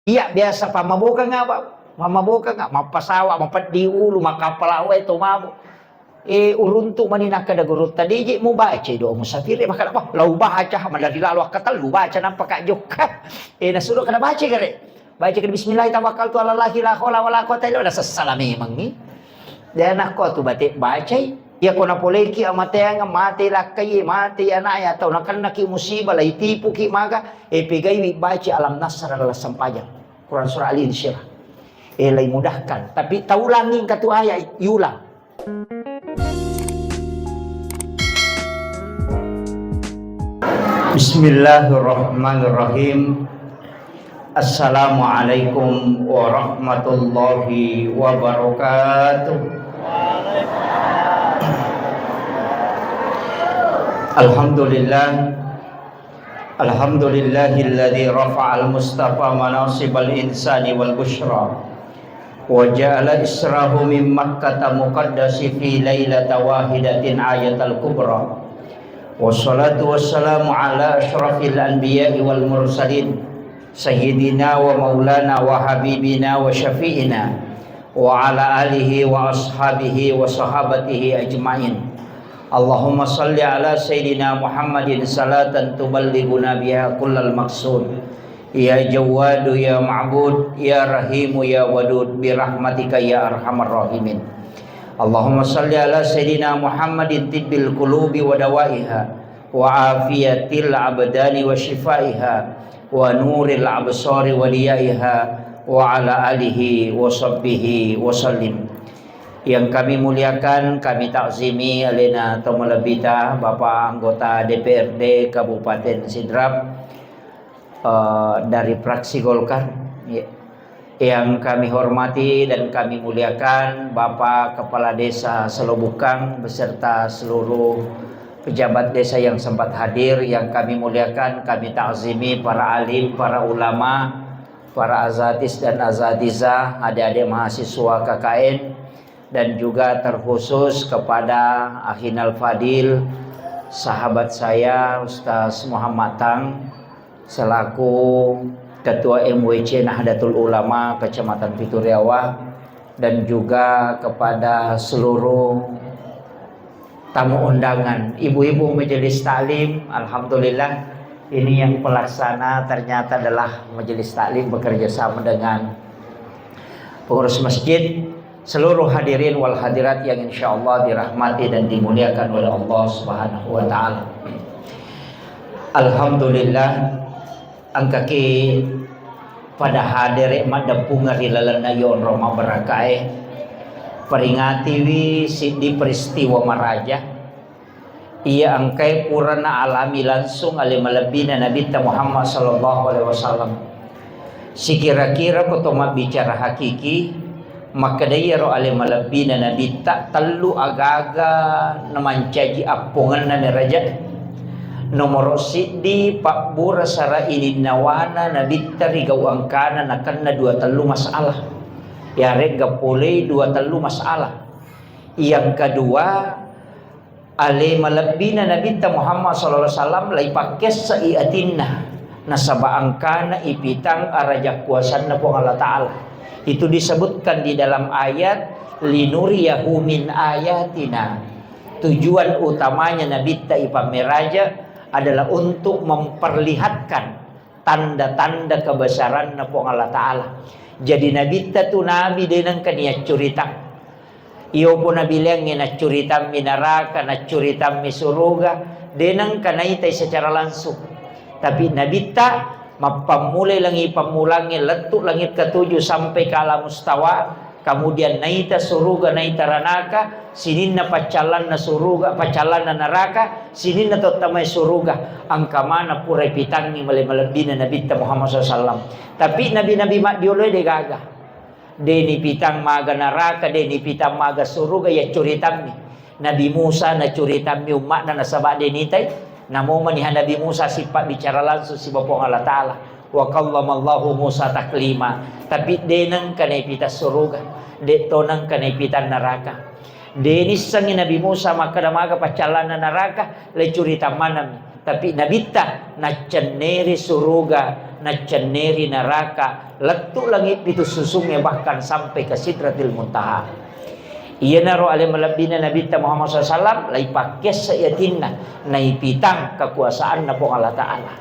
Iya biasa pamabuka nga ba? Mamabuka nga, mapasawa, mapadi ulo, makapalawa ito mabo. Uruntu manina kada gurut tadi mo baca do musafir maka apa lau baca madari lalu akatal lu baca nampak kajuk nasuruh kada baca kare baca kada bismillah tawakkaltu ala la ilaha wala quwata illa billah salami mangi dan aku tu batik baca ya kona poleki amate yang mati lakai mati anak ya tau nakan naki musibah lai tipu ki maka pegai baca alam nasr adalah sampajang Quran surah al-insyirah lai mudahkan tapi taulangin katu ayat yulang. Bismillahirrahmanirrahim. Assalamualaikum warahmatullahi wabarakatuh. Alhamdulillahilladzi rafa'al mustafa manasibal insani wal bushra wa ja'ala israhu min makkah muqaddasi fi lailata wahidatin ayatal kubra. Wassalatu wassalamu ala asyrafil anbiya'i wal mursalin sayyidina wa maulana wa habibina wa syafi'ina wa ala alihi wa ashabihi wa sahabatihi ajma'in. Allahumma salli ala sayyidina Muhammadin salatan tuballighuna biha kullal maqsud. Ya Jawadu ya Ma'bud ya Rahimu ya Wadud birahmatika ya arhamar rahimin. Allahumma salli ala sayyidina Muhammadin tibbil qulubi wa dawaiha wa afiyatil abdani wa shifaiha wa nuril absari wa liyaiha wa ala alihi wa sahbihi wa sallim. Yang kami muliakan, kami takzimi alena Tomalabita Bapak anggota DPRD Kabupaten Sidrap dari fraksi Golkar. Yang kami hormati dan kami muliakan Bapak Kepala Desa Selobukang beserta seluruh pejabat desa yang sempat hadir. Yang kami muliakan, kami takzimi para alim, para ulama, para azatis dan azatizah, adik-adik mahasiswa KKN, dan juga terkhusus kepada Akhinal Fadil, sahabat saya Ustaz Muhammad Tang selaku Ketua MWC Nahdlatul Ulama Kecamatan Pituriawa, dan juga kepada seluruh tamu undangan, ibu-ibu majelis taklim. Alhamdulillah ini yang pelaksana ternyata adalah majelis taklim bekerja sama dengan pengurus masjid, seluruh hadirin wal hadirat yang insyaallah dirahmati dan dimuliakan oleh Allah Subhanahu wa taala. Alhamdulillah angkaki pada hadir madapung ngari lalana yon Roma berakae peringati wi sidi peristiwa maraja ia angkai purana alami langsung ale malebina Nabi Muhammad sallallahu alaihi wasallam. Si kira-kira kotoma bicara hakiki maka daya ro ale malebina Nabi tak telu aga-aga namancaji apungan na raja. Nomor sidi pak bura sara ini nawana nabi tarigaw angkana nakanna dua telu masalah ya rega pole dua telu masalah. Yang kedua ale malabina nabi Muhammad sallallahu alaihi wasallam lai pakes sa iatinna nasaba angkana ipitang arajak kuasanna po Allah taala. Itu disebutkan di dalam ayat linuriyahu min ayatina. Tujuan utamanya nabi ta ipameraja adalah untuk memperlihatkan tanda-tanda kebesaran Nabi Allah Ta'ala. Jadi Nabi tu Nabi dengan kania curita. Iyo pun Nabi yang na curita minaraka, na curita misuruga, dengan kanaitai secara langsung. Tapi Nabi tak mapamulai langi pamulangi letuk langit ketujuh sampai ke alam mustawa. Kemudian naita suruga naita ranaka, sininna pacalan na suruga, pacalan na neraka, sininna totamai suruga. Angka mana pura pitangi malebina Nabi Muhammad SAW. Tapi nabi-nabi mak dioleh de gagah. Deni pitang maga neraka, deni pitang maga suruga ya curitam ni. Nabi Musa na curitam ni umat na nasabak denitai. Namo manihan Nabi Musa sifat bicara langsung si Bapa Allah Taala. Wa kallamallahu Musa taklima. Tapi denang kanai pita suruga, de tonang kanai pita neraka. Denis sangi Nabi Musa maka damaga pacalan neraka le curita manam. Tapi Nabi ta na ceneri suruga na ceneri neraka, letuk langit itu susungnya bahkan sampai ke Sidratil Muntaha. Ia naro alim malabdina Nabi Muhammad SAW lai pakes sayatinna nai pitang kekuasaan na Allah Ta'ala.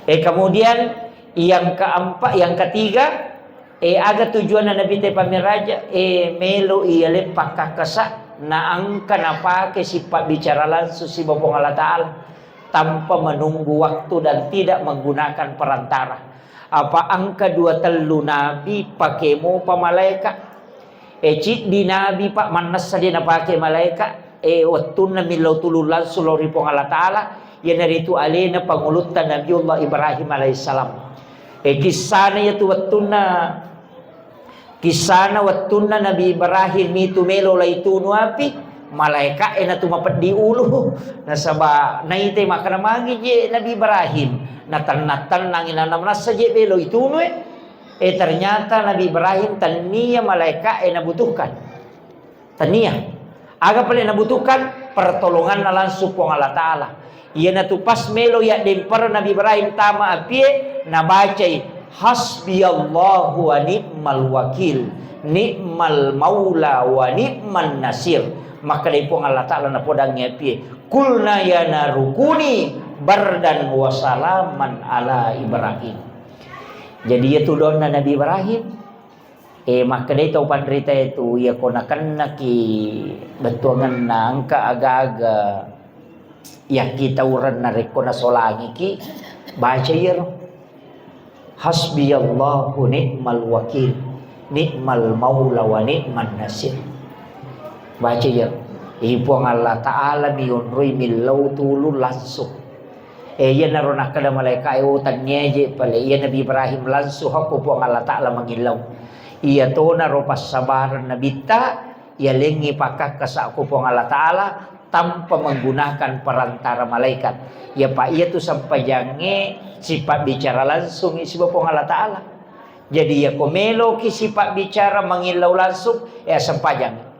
Kemudian yang keempat, yang ketiga, aga tujuan na Nabi pamiraja melo ia lepak kakasa na angka napake sifat bicara langsung si bopong Allah Ta'ala tanpa menunggu waktu dan tidak menggunakan perantara. Apa angka dua telu Nabi pakai mo pa malaikat. Cik di Nabi pak manas saja na pakai malaikat. Wattun na milaw tululan sulori pong Allah Ta'ala. Yan narito alina pangulutan Nabiullah Ibrahim alaihissalam. Kisana yatu wattun na Nabi Ibrahim itu melo lay tunu api. Malaikat na tumapat di ulu nasaba naite makana magi je Nabi Ibrahim natan nang inanam nasa je belo itu ternyata Nabi Ibrahim tania malaikat nabutuhkan tania aga pala nabutuhkan pertolongan na langsung pong Allah Ta'ala. Ia na tupas melo ya dempar Nabi Ibrahim tama apie na bacai hasbiyallahu wa ni'mal wakil ni'mal maula wa ni'man nasir. Maka dari pun Allah Ta'ala na podang ngepi kulna ya narukuni bardan wa salaman ala Ibrahim. Jadi itu doa Nabi Ibrahim. Maka dari tahu pandrita itu ya konakan naki betuangan na angka aga-aga ya kita uran na rekona solangi ki baca ya hasbiyallahu ni'mal wakil ni'mal maula wa ni'man nasir. Baca ya ipuang Allah Ta'ala miyunrui milau tulu langsung. Ia naronak kada malaikat utannya je pale ia Nabi Ibrahim langsung aku puang Allah Ta'ala mengilau. Ia to naropas sabaran Nabi ta ia lengi pakak kasaku puang Allah Ta'ala tanpa menggunakan perantara malaikat. Ya pak ia tu sampai jange sifat bicara langsung isi puang Allah Ta'ala. Jadi ya komelo ki sifat bicara mengilau langsung ya sampai jange.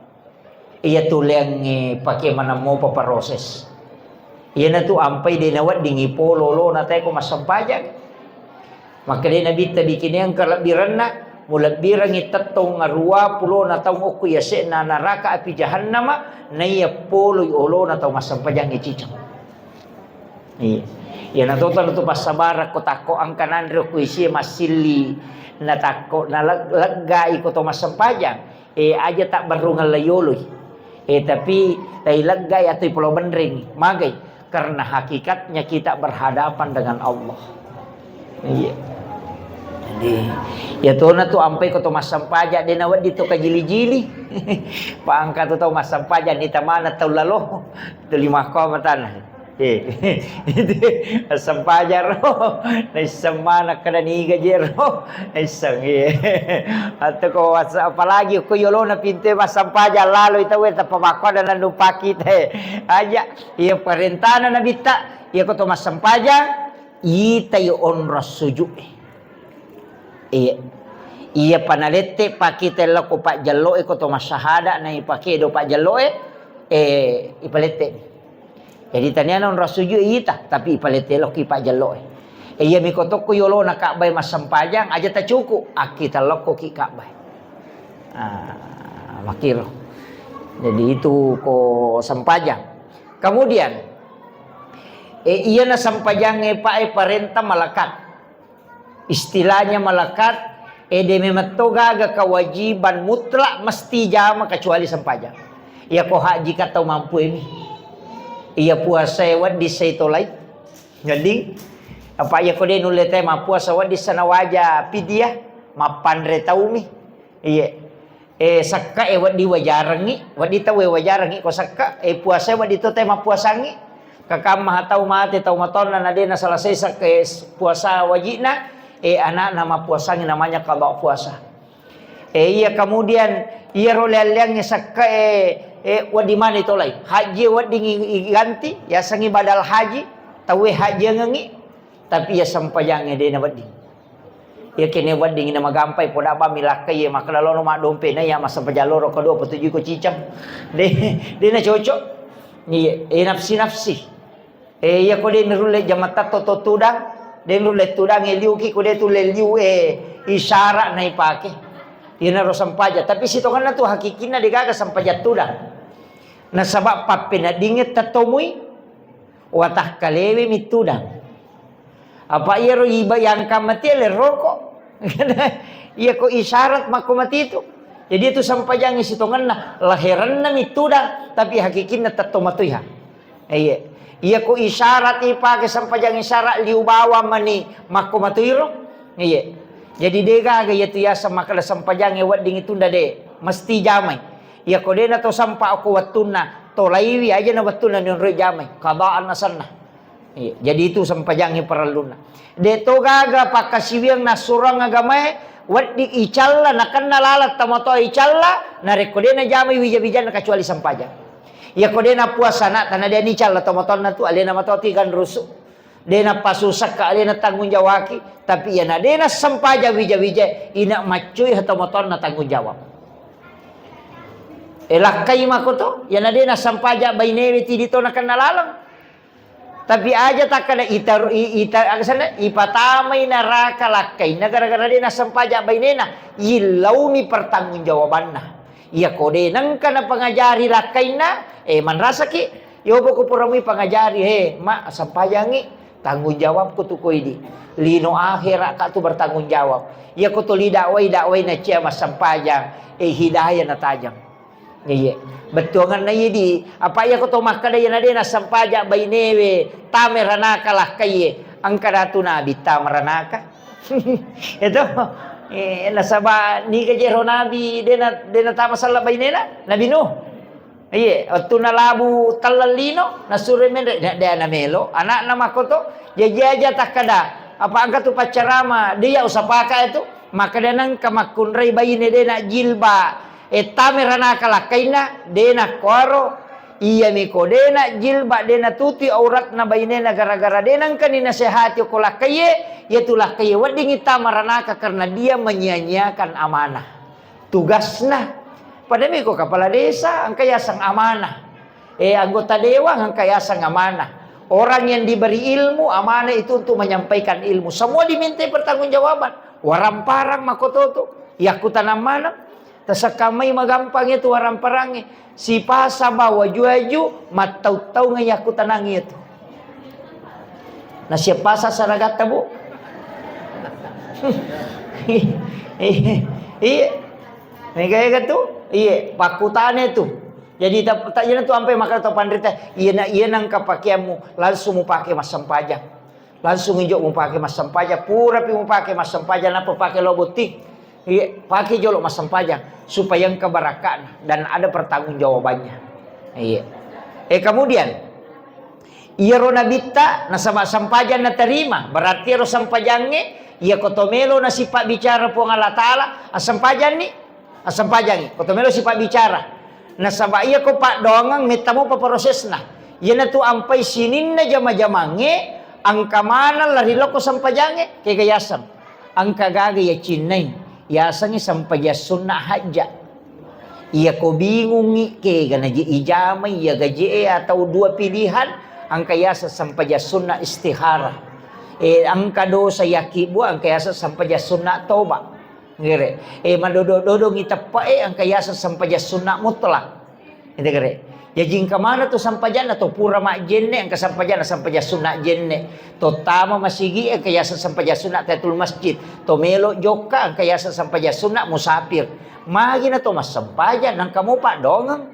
Ia tu yang pakai mana mau proses. Ia na tu ampai dia nawat dingi pololo na tayo masampajang. Maka dia nabi tadi kini yang kalabiran na mulabirang itatong arua pulo na taong oku yase na naraka api jahannama na iya polo olo na taong masampajang icicang. Ia na total tu pasabarak ko tako ang kanandro ko isi masili na tako na lagay ko to masampajang. Aja tak barungal layoloy. Tapi tailagay atau pulau bendring magai karena hakikatnya kita berhadapan dengan Allah. Iya. Jadi ya tuh na tuh ampai ko to masampaja din awad dito ka jili-jili. Paangkat to masampaja ni tamana taw lalo. To 5 ko matan. Sampaja ro na semana kada niga jero isang atau ko apalagi ko yolo na pinte masampaja lalo itawe ta pamakwa na lupaki te aja iya parentana na bita iya ko to masampaja ita yo onras suju iya panalete pakite lako pak jallo ko to masahada na ipake do pak jallo ipalete. Jadi tanya non rasuju ita tapi paletelo ki pa jalo iya mikotok ko yolo na kabay masampajang aja ta cukup akita loko ki kabay makiro. Jadi itu ko sampajang. Kemudian iya na sampajang parenta malakat. Istilahnya malakat de memetoga aga kewajiban mutlak mesti jama kecuali sampajang. Ya ko haji katau mampu ini. Ia puasa wad di saitolay. Jadi apa ya ko din ulit mapuasa wad di sana waja pidia mapandre taumi. Iya. Sakka wad di wajarangi, wad di tawe wajarangi ko sakka puasa wad dito tay mapuasangi. Kakam tau mate tau maton na din na selesai sa puasa wajina anak nama puasangi namanya qada puasa. Iya kemudian iya rolelangnya sakka wadi mana itu lagi haji wadi ganti ya sangi badal haji tawe haji ngengi tapi ya sampajangnya dia na wadi ya kene wadi ngina magampai poda ba milakai ya makala lono mak dompe na ya masa pajaloro kedua petuju ko cicang de na cocok ni nafsi ya ko de nirule jamata toto tudang Den le tudang liu ki kude tu le liu isyarat na ipake. Ina ro sampaja, tapi sitongan tu hakikina digaga sampaja tudang. Na sabab papena dingit tatomui watah kalewe mitudang. Apa ia ro iba yang kamati le rokok. Ia ko isyarat makomati itu. Jadi itu sampajang sitongan na lahiran na mitudang tapi hakikina tatomatuiha. Iya ko isyarat ipake sampajang isyarat liu bawa mani makomatuiro. Iya. Jadi dega ga yatu ya sama kala sampajang wat ding itunda de mesti jamai. Ya ko de na to sampa aku watuna to laiwi aja na watuna ni re jamai qadaan nasanna. Iya. Jadi itu sampajang peraluna. De to gaga pakasiwiang na surang agamae wat di icalla nakan nalalat tamoto icalla na rekode na jamai wija-wija na kecuali sampajang. Ya ko de na puasa na tanah dia ni icalla tamoto na tu alena matoti kan rusuk. Dena pasusak ka alena tanggung jawaki tapi ya na dena sampaja wija-wija ina macuy atau motor na tanggung jawab. Elakai makoto ya na dena sampaja bainewe ti dito na kanalalang. Tapi aja tak kada ita aksana ipatamay naraka lakai na gara-gara dena sampaja bainena ilaumi pertanggungjawabanna. Iya kode nang kana pangajari lakai na manrasa ki yobo ko puramui pangajari mak sampajangi tanggung jawab ku tu koidi lino akhirat ka tu bertanggung jawab ya ku tu dakwai na cia mas sampajang hidayah na tajam. Iya betul kan na yidi apa ya ku tu makada ya na dena sampaja bainewe tameranaka lah kaye angkara tu nabi tameranaka itu nasaba ni kajero nabi dena tamasalla bainena nabi nuh. Iya, waktu nalabu talalino nasure mende dia na melo anak nama koto jaja takada apa angka tu pacarama dia usapaka itu maka denang kamakunrai bayine dena jilba tamerana kala kaina dena koro iya miko dena jilba dena tuti aurat na bayine na gara-gara denang kanina sehati kola kaye yatulah kaye wading itamarana karena dia menyia-nyiakan amanah tugasna. Padahal ko kepala desa ang kayasang amanah. Anggota dewan ang kayasang amanah. Orang yang diberi ilmu amanah itu untuk menyampaikan ilmu. Semua diminta pertanggungjawaban. Waramparang makototo. Yaku tanam mana? Tasakamay magampang itu waramparangnya. Si pasa bawa juaju matau-tau nga yaku tanang itu. Na siya pasa saragat tabo. Iya. Kaya gitu. Iya, pakutane tu. Jadi tak jangan tu sampai makan atau pandrita. Iya nang kapakiamu langsung mu pakai mas sampajang. Langsung hijau mu pakai mas sampajang. Pura pi mu pakai mas sampajang apa pakai lobotik. Iya, pakai jolok mas sampajang supaya yang kebarakan dan ada pertanggungjawabannya. Iya. Kemudian iya rona bitta nasaba sampajang na terima. Berarti ro sampajangnya iya kotomelo na sifat bicara po ng Allah Ta'ala. Sampajang ni asampajang kotomelo sifat bicara nasaba iya ko pak dongang mitamo pa prosesna yana tu ampai sinin na jama-jamange ang kamanan larilo ko sampajange kay gayasan ang kagaga ya cinay yasangi sampajasun na haja iya ko bingungi kay ganaji ijamay ya gaji atau dua pilihan ang kayasa sampajasun na istihara ang kado sa yakibu ang kayasa sampajasun na toba ngere madodo ngitapa ang kayasa sampaja sunnah mutlak ite gere ya jingka mana tu sampajana to pura mak jenne ang kasampajana sampaja sunnah jenne to tama masigi ang kayasa sampaja sunnah tatul masjid to melo joka ang kayasa sampaja sunnah musafir magi na to mas sampaja nang kamu pak dongang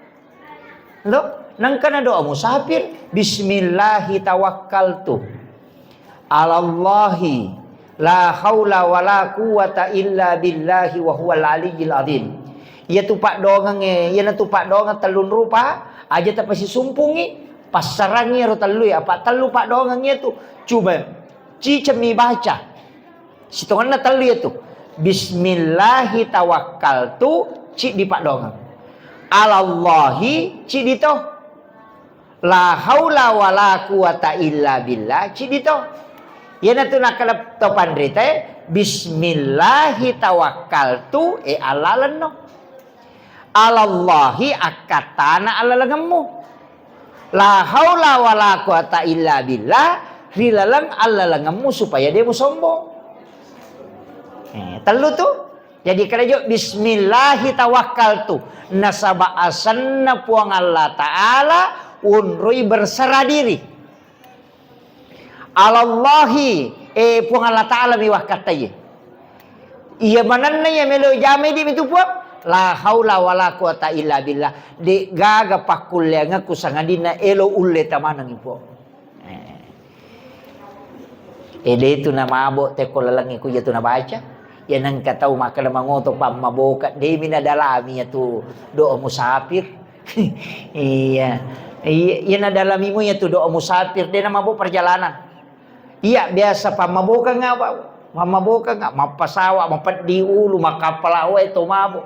lo nang kana doa musafir bismillahi tawakkaltu alallahi la haula wala quwata illa billahi wa huwal aliyyil azim. Ia tu pak dongang ia na tu pak dongang talun rupa aja ta pasi sumpungi pasarangi ro talui apa talu pak dongang itu coba cicemi baca sitongan na talu itu bismillahi tawakkaltu ci di pak dongang alallahi ci dito la haula wala quwata illa billah ci dito. Yana tu nakala to pandrita bismillahi tawakkaltu alalan no alallahi akatana alalangmu la haula wala quwata illa billah rilalang allalangamu supaya dia sombong. Telu tu. Jadi kerajaan bismillahi tawakkaltu. Nasaba asanna puang Allah Ta'ala unrui berserah diri. Alallahi puang Allah Ta'ala miwah katanya. Iya mananna ya melo jame di itu puang. La haula wala quwata illa billah. De gaga pakulya ngaku sangadina elo ulle tamanang ipo. Ede itu nama abo teko lalangi ku ya tu na baca. Ya nang katau maka na mangoto pa maboka de minadalami ya tu doa musafir. Iya. Iya nadalami mo ya tu doa musafir de na mabo perjalanan. Iya biasa pa maboka nga ba. Mamaboka nga mapasawa mapadi ulo makapalawa ito mabo.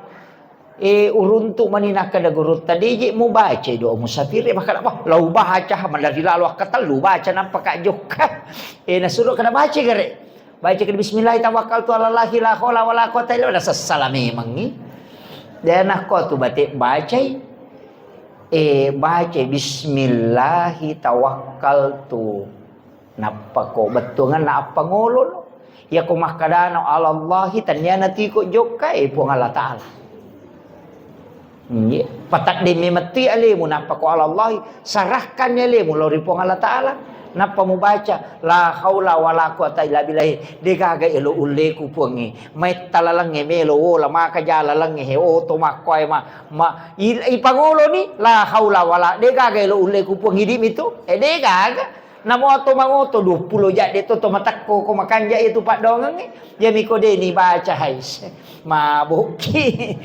Uruntu manina kada gurut tadi mo baca doa musafir maka apa lau baca mandari lalu katal lu baca nampak joka. Nasuruh kada baca gare. Baca ke bismillah tawakkaltu ala allahi la haula wala quwata illa billah salame mangi. Dan aku tu baca baca bismillah tawakkaltu. Napa ko betungan na apa ngolol. Ya ko makadana ala allahi tanyana ti ko joka puang Allah Taala. Patak de memati alemu napa ko ala allahi sarahkan alemu lori puang Allah Taala. Napa mu baca la haula wala quwata illa billah de gaga elo ulle ku puangi mai talalang melo la maka jala lang he o to makoy ma ipangolo ni la haula wala de gaga elo ulle ku puangi di itu de gaga namo to mangoto 20 jadi to matakko ko makanja itu pak dongang ya miko de ni baca hais mabuki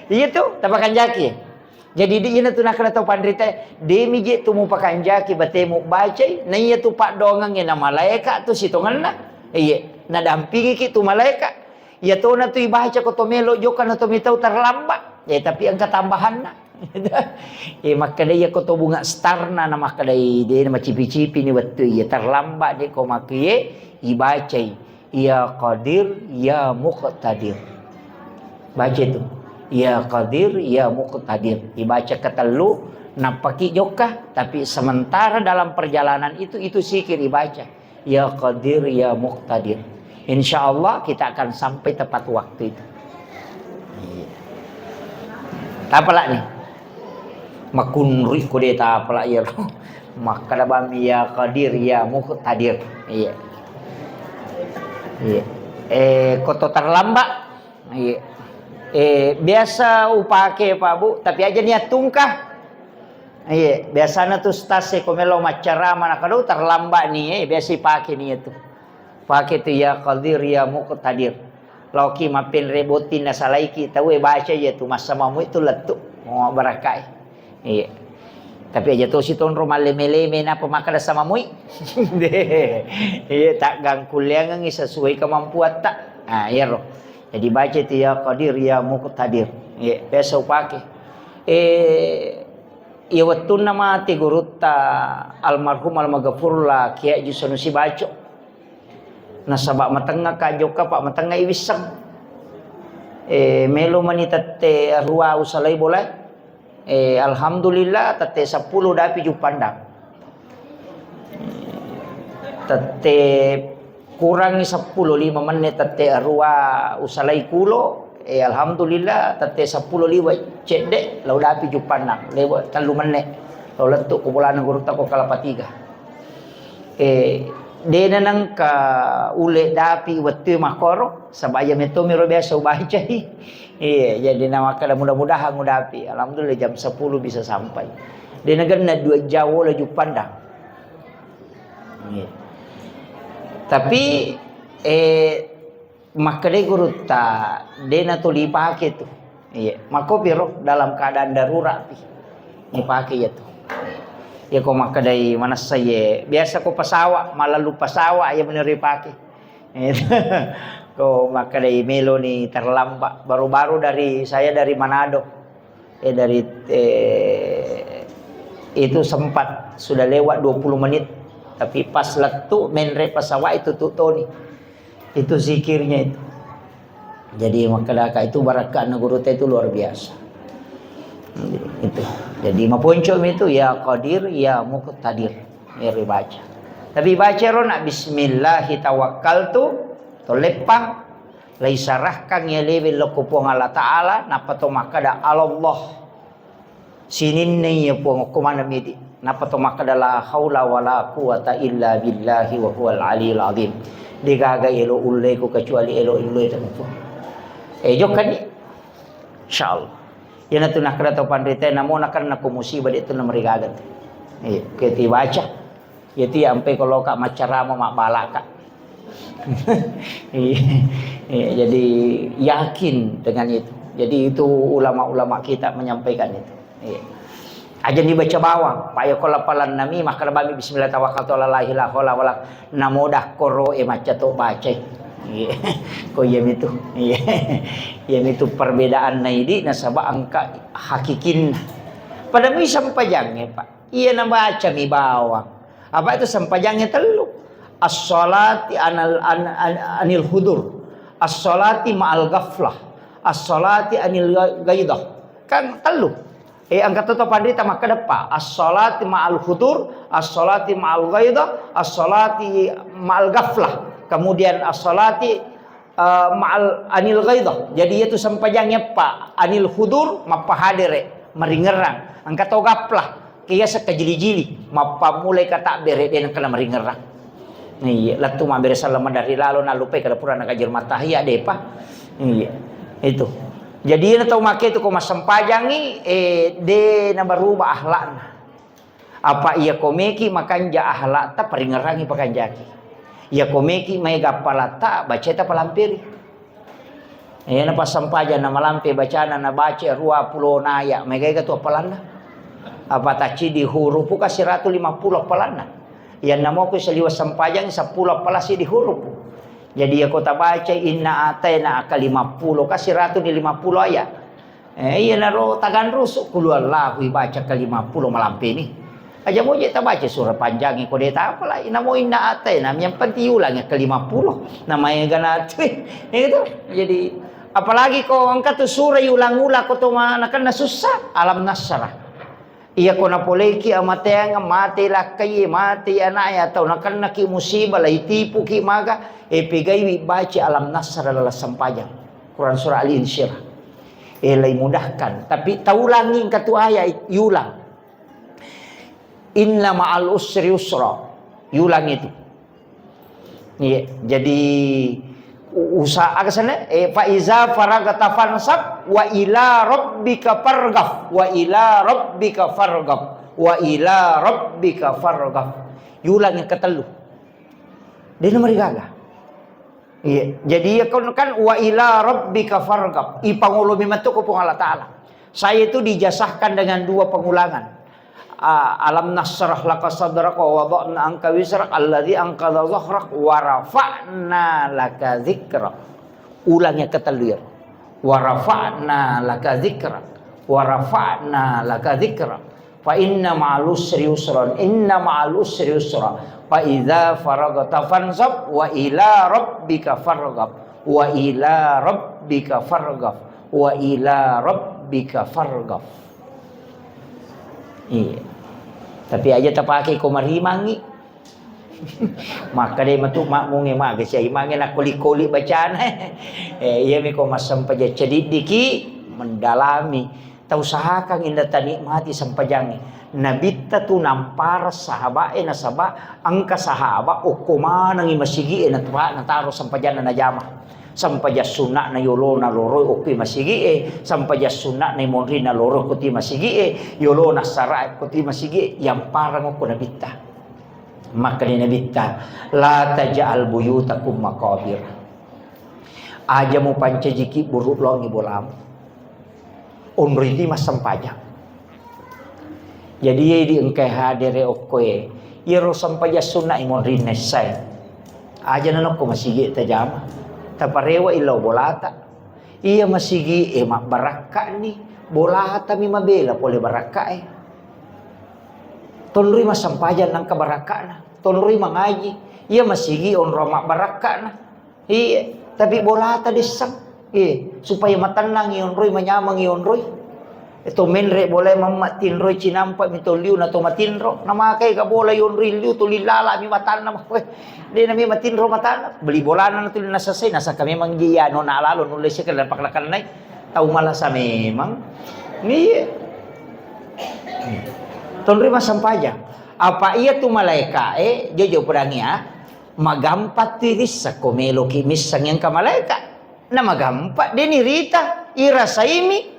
itu tapakan jaki. Jadi dia tu nak kena tahu pandrita demi je tu mu pakanja ki batemu baca na iya tu pak dongang na malaikat tu sitongan na iya na dampingi ki tu malaikat ya tu na tu baca ko to melo joka na to mitau terlambat ya tapi angka tambahan na maka dia ko to bunga starna na maka dia na cipi-cipi ni waktu ya terlambat dia ko makie ibaca ya qadir ya muqtadir baca tu ya qadir ya muqtadir dibaca ketelu nampaki joka tapi sementara dalam perjalanan itu sikir dibaca ya qadir ya muqtadir insyaallah kita akan sampai tepat waktu itu. Tapala nih makunri ko de tapala ya maka bami ya qadir ya muqtadir iya koto terlambat iya. Biasa upake Pak Bu, tapi aja niat tungkah. Iya, biasanya tuh stase komelo macarama nak kado terlambat nih, biasa pakai nih itu. Pakai tuh ya qadir ya muqtadir. Loki mapin rebotin nasalaiki tahu baca aja tuh masa mamu itu letuk mau barakai. Iya. Tapi aja tuh si ton rumah leme-leme napa makan sama mui. Iya tak gang kuliah ngi sesuai kemampuan tak. Ah iya roh. Jadi baca itu ya qadir ya muqtadir. Ya, biasa upake. Ya waktu nama ti guruta almarhum almaghfurullah Kiai Haji Sanusi baca. Nasabak matengah kajoka pak matengah iwisang. Melo manita te ruwa usalai boleh. Alhamdulillah tate 10 dapi jupandang. Tate kurangi 10 5 menit tate arua usalai kulo alhamdulillah tate 10 liwat cedek lau dapi jupanang lewat 3 menit lau letuk ko bulan guru tako kalapa 3 dena nang ka ule dapi watu makoro sabaya meto miro biasa baca jadi nama kada mudah-mudahan ngudapi alhamdulillah jam 10 bisa sampai dena ganna 2 jawo la jupandang tapi maka dia guru tak dena tu dipakai tu iya maka biro dalam keadaan darurat dipakai ya tu ya kau maka dari mana saya biasa kau pasawa malah lupa pasawa ya benar dipakai kau maka dari melo ni terlambat baru-baru dari saya dari Manado dari itu sempat sudah lewat 20 menit tapi pas letu menre pasawa itu tu Tony itu zikirnya itu jadi maka itu barakat guru itu luar biasa itu jadi maponcom itu ya qadir ya muqtadir ya dibaca Tapi baca rona bismillahi tawakkaltu to lepang laisarah kang ya level lokupong Allah Ta'ala napato makada Allah sinin ne ya pong kumana midi napato makada la haula wala quwata illa billahi wa huwal aliyul azim digaga elo ulle ko kecuali elo ulle tan po jokkan insyaallah yana tu nak kata pandita namo nakan nak musibah itu na marigagat keti baca yati ampai kalau kak macarama mak balaka jadi yakin dengan itu. Jadi itu ulama-ulama kita menyampaikan itu. Aja dibaca bawang, pak ya kalau palan nami maka bami bismillah tawakkaltu ala la ilaha illa huwa namodah koro maca to baca. Ko yem itu. Yem itu perbedaan naidi nasaba angka hakikin. Pada mi sampajangnya Pak. Iya na baca mi bawang. Apa itu sampajangnya telu? As-salati anil hudur, as-salati ma'al ghaflah, as-salati anil ghaidah. Kan telu. Angkat itu pandita maka depan. As-salati ma'al hudur, as-salati ma'al ghaidah, as-salati ma'al ghaflah. Kemudian as-salati ma'al anil ghaidah. Jadi itu sampajangnya Pak. Anil hudur mapa hadire meringerang. Angkat itu ghaflah. Kaya sekejili-jili mapa mulai kata bere dia kena meringerang. Iya, latu mambere salama dari lalu nalupe kada pura nak ajar matahia deh Pak. Iya. Itu. Jadi na tau make itu ko masampajangi de na berubah ahlakna. Apa ia komeki makanja ahlak ta peringerangi pakanjaki. Ia komeki mai gapalata baca ta palampiri. Iya na pasampajan na malampe bacana na baca 20 naya mai gaya tu apalana. Apa taci di huruf ka 150 apalana. Yang namo ko sa liwas sampajang 10 palasi di huruf. Jadi aku tak baca inna atayna ka 50 ka 150 ayat. Iya naro tagan rusuk kulullah baca ke 50 malampe ni. Aja mo je tak baca surah panjang ko deta apalah namo inna atayna yang penting ulang ke 50 namanya ganat. Itu. Jadi apalagi kau angkat tu surah ulang-ulang ko to manakan susah alam nasrah. Iya ko napoleki amateang mati lakai mati anaya atau nakan naki musibah lah itipu ki maga pegai baca alam nasr adalah sampajang Quran surah Al-Insyirah lai mudahkan tapi taulangi katu ayat yulang inna ma'al usri yusra yulang itu iya jadi usaha kesana fa iza faragata fansab wa ila rabbika farghab wa ila rabbika farghab wa ila rabbika farghab yulang yang ketelu dia nomor gaga iya jadi kan wa ila rabbika farghab ipangulumi matuko pung Allah Taala saya itu dijasahkan dengan 2 pengulangan alam nasrah laka sadraka wa wada'na anka wisrak alladzi anqadha dhahrak wa rafa'na laka dzikrak ulangnya ketelir wa rafa'na laka dzikrak wa rafa'na laka dzikrak fa inna ma'al usri yusran inna ma'al usri yusra fa idza faragta fansab wa ila rabbika farghab wa ila rabbika farghab wa ila rabbika farghab. Iya. Tapi aja tak pakai ko marimangi. Maka dia matu mak mungi mak ke sia imangi nak kuli-kuli bacaan. Iya mi ko masam paja cediki mendalami. Tau usahakan inda tanikmati sampajangi. Nabi tu nampar sahabat nasaba angka sahabat ukuma nangi masigi na tuwa nataro sampajana na jama. Sampaja sunnah na yolo na loro oki masigi sampaja sunnah na monri na loro kuti masigi yolo na sarai kuti masigi yang parang ko nabita maka ni nabita la taj'al buyutakum maqabir aja mo pancajiki buruk longi bolam onriti mas sampaja jadi di engkai hadere okoe yero sampaja sunnah monri nesai aja nanok ko masigi tajama taparewa ilaw bolata iya masigi mak baraka ni bolata mi mabela pole baraka tonrui masampajan nang kabaraka na tonrui mangaji iya masigi on roma baraka na iya tapi bolata disang iya supaya matanang iyon roy manyamang iyon roy Ito menre boleh mamatinro cinampa mitoliu na to matinro. Nama kay ka boleh yon rilyu to lilala mi matan na we. Di na mi matinro matan. Beli bolana na to nasasay nasa kami manggiya no naalalo no lesya kan paklakan nay. Tau malasa memang. Ni Tonri masampaja. Apa ia tu malaika jojo perangnya magampat tiris sa komelo kimis sang yang ka malaika. Na magampat deni rita irasaimi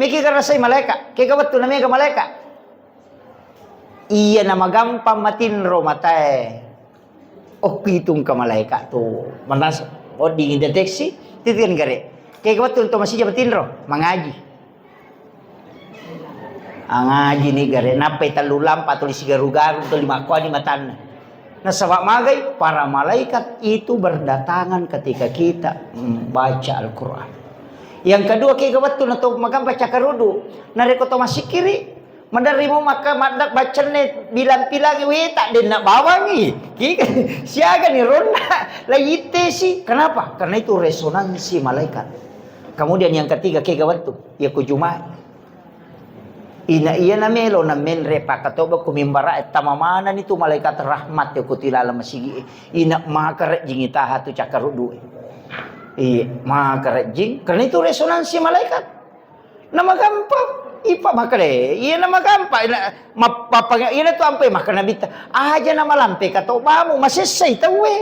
miki karasay malaika. Kaya kabat to na may ka malaika. Iya na magampang matinro matay. O pitong ka malaika to. Manas o dingin deteksi titian gare. Kaya kabat to masih matinro mangaji. Angaji ni gare napay talulam patulis garu-garu to lima kwa ni matan. Nasabak magay para malaikat itu berdatangan ketika kita membaca Al-Quran. Yang kedua kigawat tu na to magambaca karudu nareko to masikiri mandarimo maka madak bacane bilang-bilang we tak din na bawangi siaga ni ronda layite si kenapa karena itu resonansi malaikat. Kemudian yang ketiga kigawat tu ya kujumai ina iya na melo na menre pakatoba kumimbara et tamamana nitu malaikat rahmat ya kutilala masigi ina makare jingitaha tu cakarudu. Iya, maka jing karena itu resonansi malaikat. Nama gampang, ipa maka deh. Iya nama gampang. Mapapang iya tu ampe maka nabita. Aja nama lampe kato bamu masesay tawe.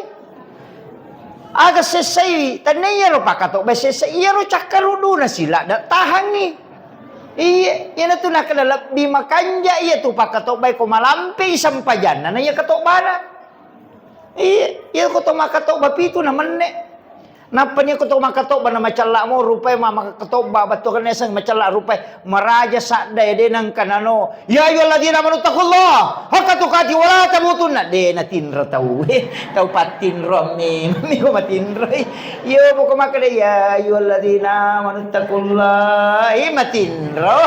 Aga sesay tanaya ro pakato besesay iya ro cakarudu na sila da tahangi. Iya, iya na tu nakadala di makanja iya tu pakato bay ko malampe isampajan na iya kato bana. Iya ko to makato bapito naman ne. Napanya ko to makato ba na macala mo rupay makakato ba bato kan esang macala rupay maraja sa de nang kanano ya ayyuhalladhina amanu taqullah haqqa tuqatih wa la tamutunna de na tinro tau tau patinro mi ko matinro yo mo ko makade ya ayyuhalladhina amanu taqullah matinro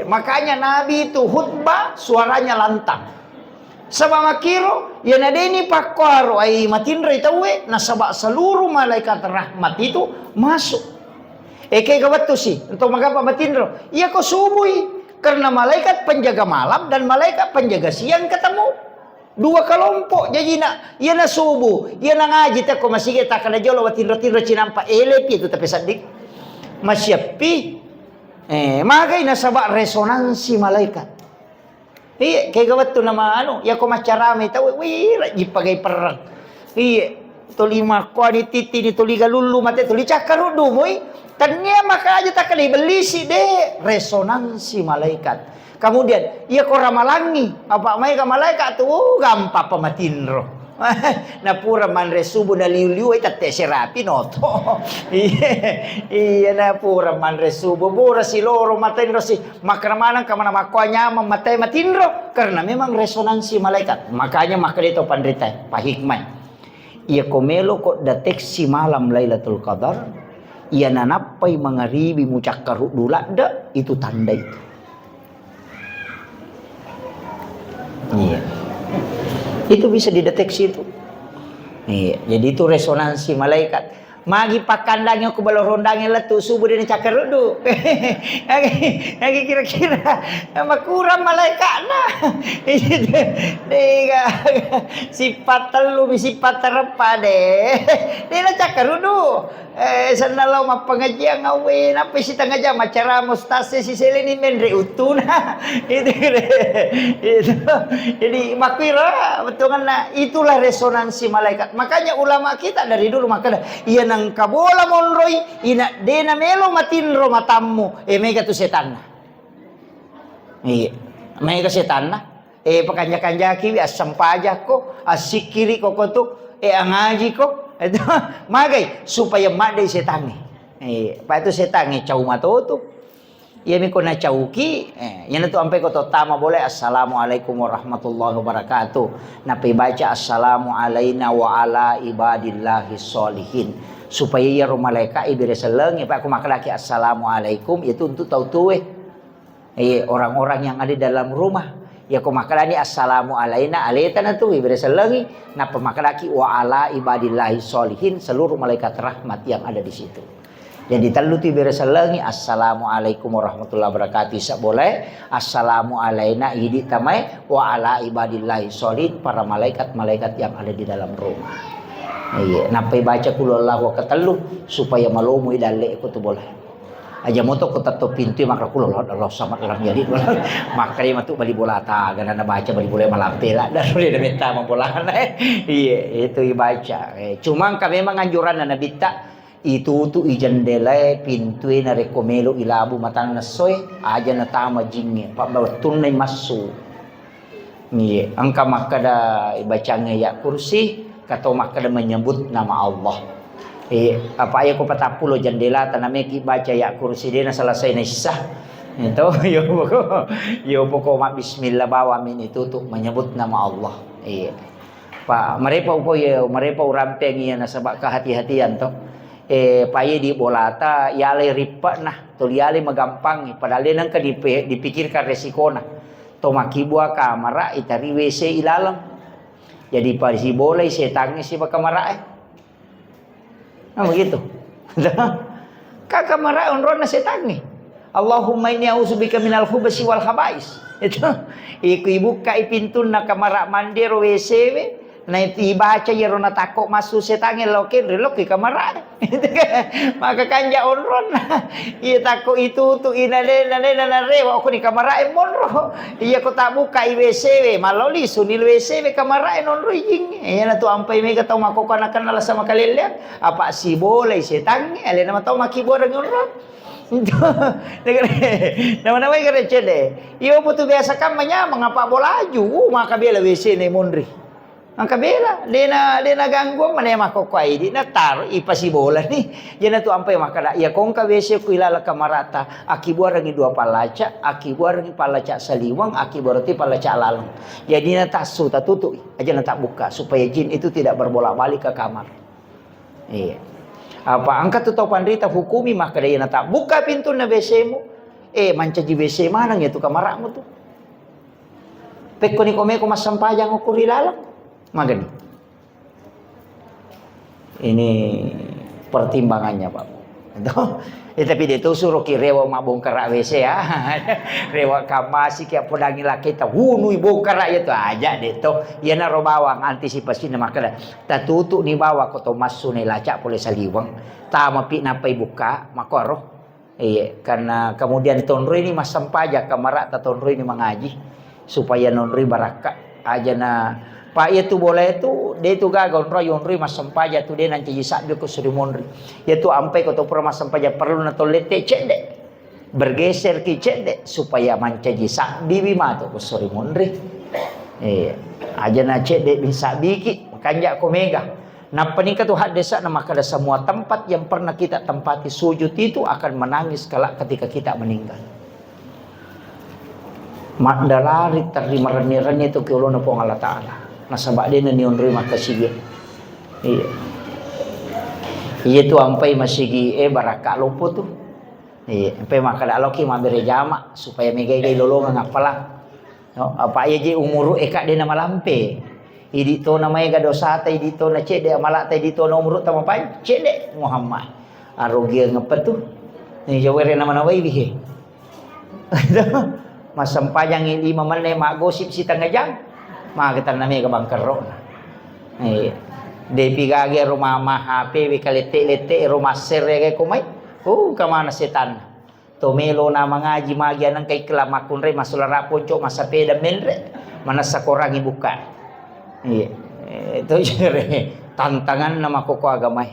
makanya nabi itu khutbah suaranya lantang. Sabak makiro, yan adeni pakwaro ay matinray tawe, nasaba seluruh malaikat rahmat itu masuk. Kaya gawat to si, untuk magapa matinro, iya ko subuhi, karena malaikat penjaga malam dan malaikat penjaga siang ketemu. Dua kelompok, jadi iya na subuh, iya na ngaji, tako masigit, taka na jolo, matinro-tinro, cinampa, elepi itu tapi sadik, masyapi, magay nasaba resonansi malaikat. Iya, kaya gawat to nama ya ko macarami tahu, wira ipagay perang. Iya, tuli makwa ni titi ni tuli galulu mate tuli cakarudu moy. Tanya maka aja tak kali belisi de resonansi malaikat. Kemudian iya ko ramalangi, apa may ka malaikat tu gampa pamatinro. Na pura man resubo na liu-liu ay tate serapi noto. Iya na pura man resubo pura si loro matinro si makramanan kamana makwanya mamatay matinro karena memang resonansi malaikat. Makanya maka dito pandritay pahikmay. Iya komelo ko deteksi malam Lailatul Qadar. Iya nanapay mga ribi mucak karudula da itu tanda itu. Iya. Itu bisa dideteksi itu. Iya, jadi itu resonansi malaikat. Magi pakandangnya ku balo rondangnya letu subuh dia cakar dulu. Lagi kira-kira makurang malaikat nah. Dia sifat telu sifat terpa deh. Dia cakar dulu. Sanalaw mapangajian ngawin apa si tengah jam acara mustase si selini menre utuna. Itu. Jadi makira betul kan itulah resonansi malaikat. Makanya ulama kita dari dulu makanya iya nang kabola monroy ina dena melo matinro matamu mega tu setan. Iya, mega setan. Pakanja-kanja kiwi asam pajak ko asikiri ko tu angaji ko itu magay supaya madai setangi. Pa itu setangi cau mato tu. Iya mi ko na cauki yan tu ampai ko to tama boleh assalamualaikum warahmatullahi wabarakatuh. Napi baca assalamu alaina wa ala ibadillahi sholihin. Supaya ya malaikat ibire seleng pa aku makalaki assalamualaikum itu untuk tahu tuh orang-orang yang ada dalam rumah. Ya ko makalani assalamu alaina alaita na tu ibire selengi na pemakalaki wa ala ibadillahi sholihin seluruh malaikat rahmat yang ada di situ. Jadi telu tu beresalangi assalamualaikum warahmatullahi wabarakatuh sak boleh, assalamu alaina idi tamai wa ala ibadillahi sholid, para malaikat-malaikat yang ada di dalam rumah. Iya, napai baca kul Allahu ketelu supaya malumu idale ku tu boleh. Aja moto ko tato pintu maka kul Allah samad lam jadi maka dia matu bali bola ta ganana baca bali bola malampe lah dan boleh minta mambolana. Iya, itu dibaca. Cuma kami memang anjuran Nabi tak itu tu ijandela pintu na rekomelo ilabu matang nasoy aja na tama jinge pak batun na masu ni angka makada ibacanya ya kursi kato makada menyebut nama Allah apa ya ko patapulo jandela taname ki baca ya kursi dia na selesai na sisah itu yo poko mak bismillah bawa min itu tu menyebut nama Allah pak mereka upoy mereka urampeng ya na sabak kehati-hatian to paye di bolata yale ripa nah to yale magampang padahal nang ka dipikirkan resiko nah to makibua kamera itari WC ilalam jadi pa si boleh setangnya si kamera nah begitu ka kamera onron na setangnya Allahumma inni a'udzubika minal khubuthi wal khaba'is itu ibuka pintu na kamera mandir WC we na ibaca ya rona takok masuk setange loke relok ke kamera maka kanja onron iya takok itu tu inale rewa ko ni kamera monro iya ko tak buka WC we maloli sunil WC we kamera onro jing iya na tu ampai mega tau mako kana kana sama kalilya apa si boleh setange ale na tau makibor onron itu nama-nama kare cede iyo putu biasa kan mengapa bolaju maka bela WC ne monri angka bela dena ganggu mana mako kwai di na tar ipasi bola ni jena tu ampai makada ya kongka wese ku ilala kamarata akibuar rangi dua palaca akibuar rangi palaca saliwang akibuar ti palaca lalang jadi na tasu tatutu aja na tak buka supaya jin itu tidak berbolak-balik ke kamar iya apa angkat tu topan rita hukumi makada ya na tak buka pintu na WC mu mancaji WC mana gitu kamaramu tu pekko ni kome ko masampajang ukur ilalang magani. Ini pertimbangannya Pak. Tapi dia tu suruh kirewa mak bongkar WC ya. Rewa kamasi kia podangi laki ta hunui bongkar ya tu aja dia tu. Ya na robawang antisipasi na makada. Ta tutu ni bawa ko to masu ni lacak pole saliwang. Ta mapi napai buka makoro. Iya, karena kemudian tonroi ini masam pajak kamara ta tonroi ini mengaji supaya nonroi baraka aja na Pak itu boleh itu dia itu gagal royonri mas sempaja tu dia nanti jisak dia ke surimonri ya tu ampai kau tu pernah mas sempaja perlu nato lete cedek bergeser ki cedek supaya manca jisak bibi matu ke surimonri aja na cedek bisa biki makanya aku mega nah penikah tu had desa nama kada semua tempat yang pernah kita tempati sujud itu akan menangis kelak ketika kita meninggal mandalari terima reni itu ke ulun pong Allah Ta'ala nasabak dia ni onri makasih iya tu ampai masigi baraka lupo tu ampai makada loki mabere jama supaya megai lolongan apalah no apa aja umuru eka dia nama lampe idi to namanya dosa ta idi to na cede malak ta idi to na umur ta mapai cede Muhammad arogia ngepet tu ni jawere nama-nama ibihe masam pajang 5 menit mak gosip si tengah jam mak kita namanya ke bangkero de pigage rumah HP wikalete rumah serege kumai kemana setan tomelo na mengaji magian nang kay kelamakun re masulara ponco masapeda menre mana sakorangi buka itu jere tantangan nama koko agama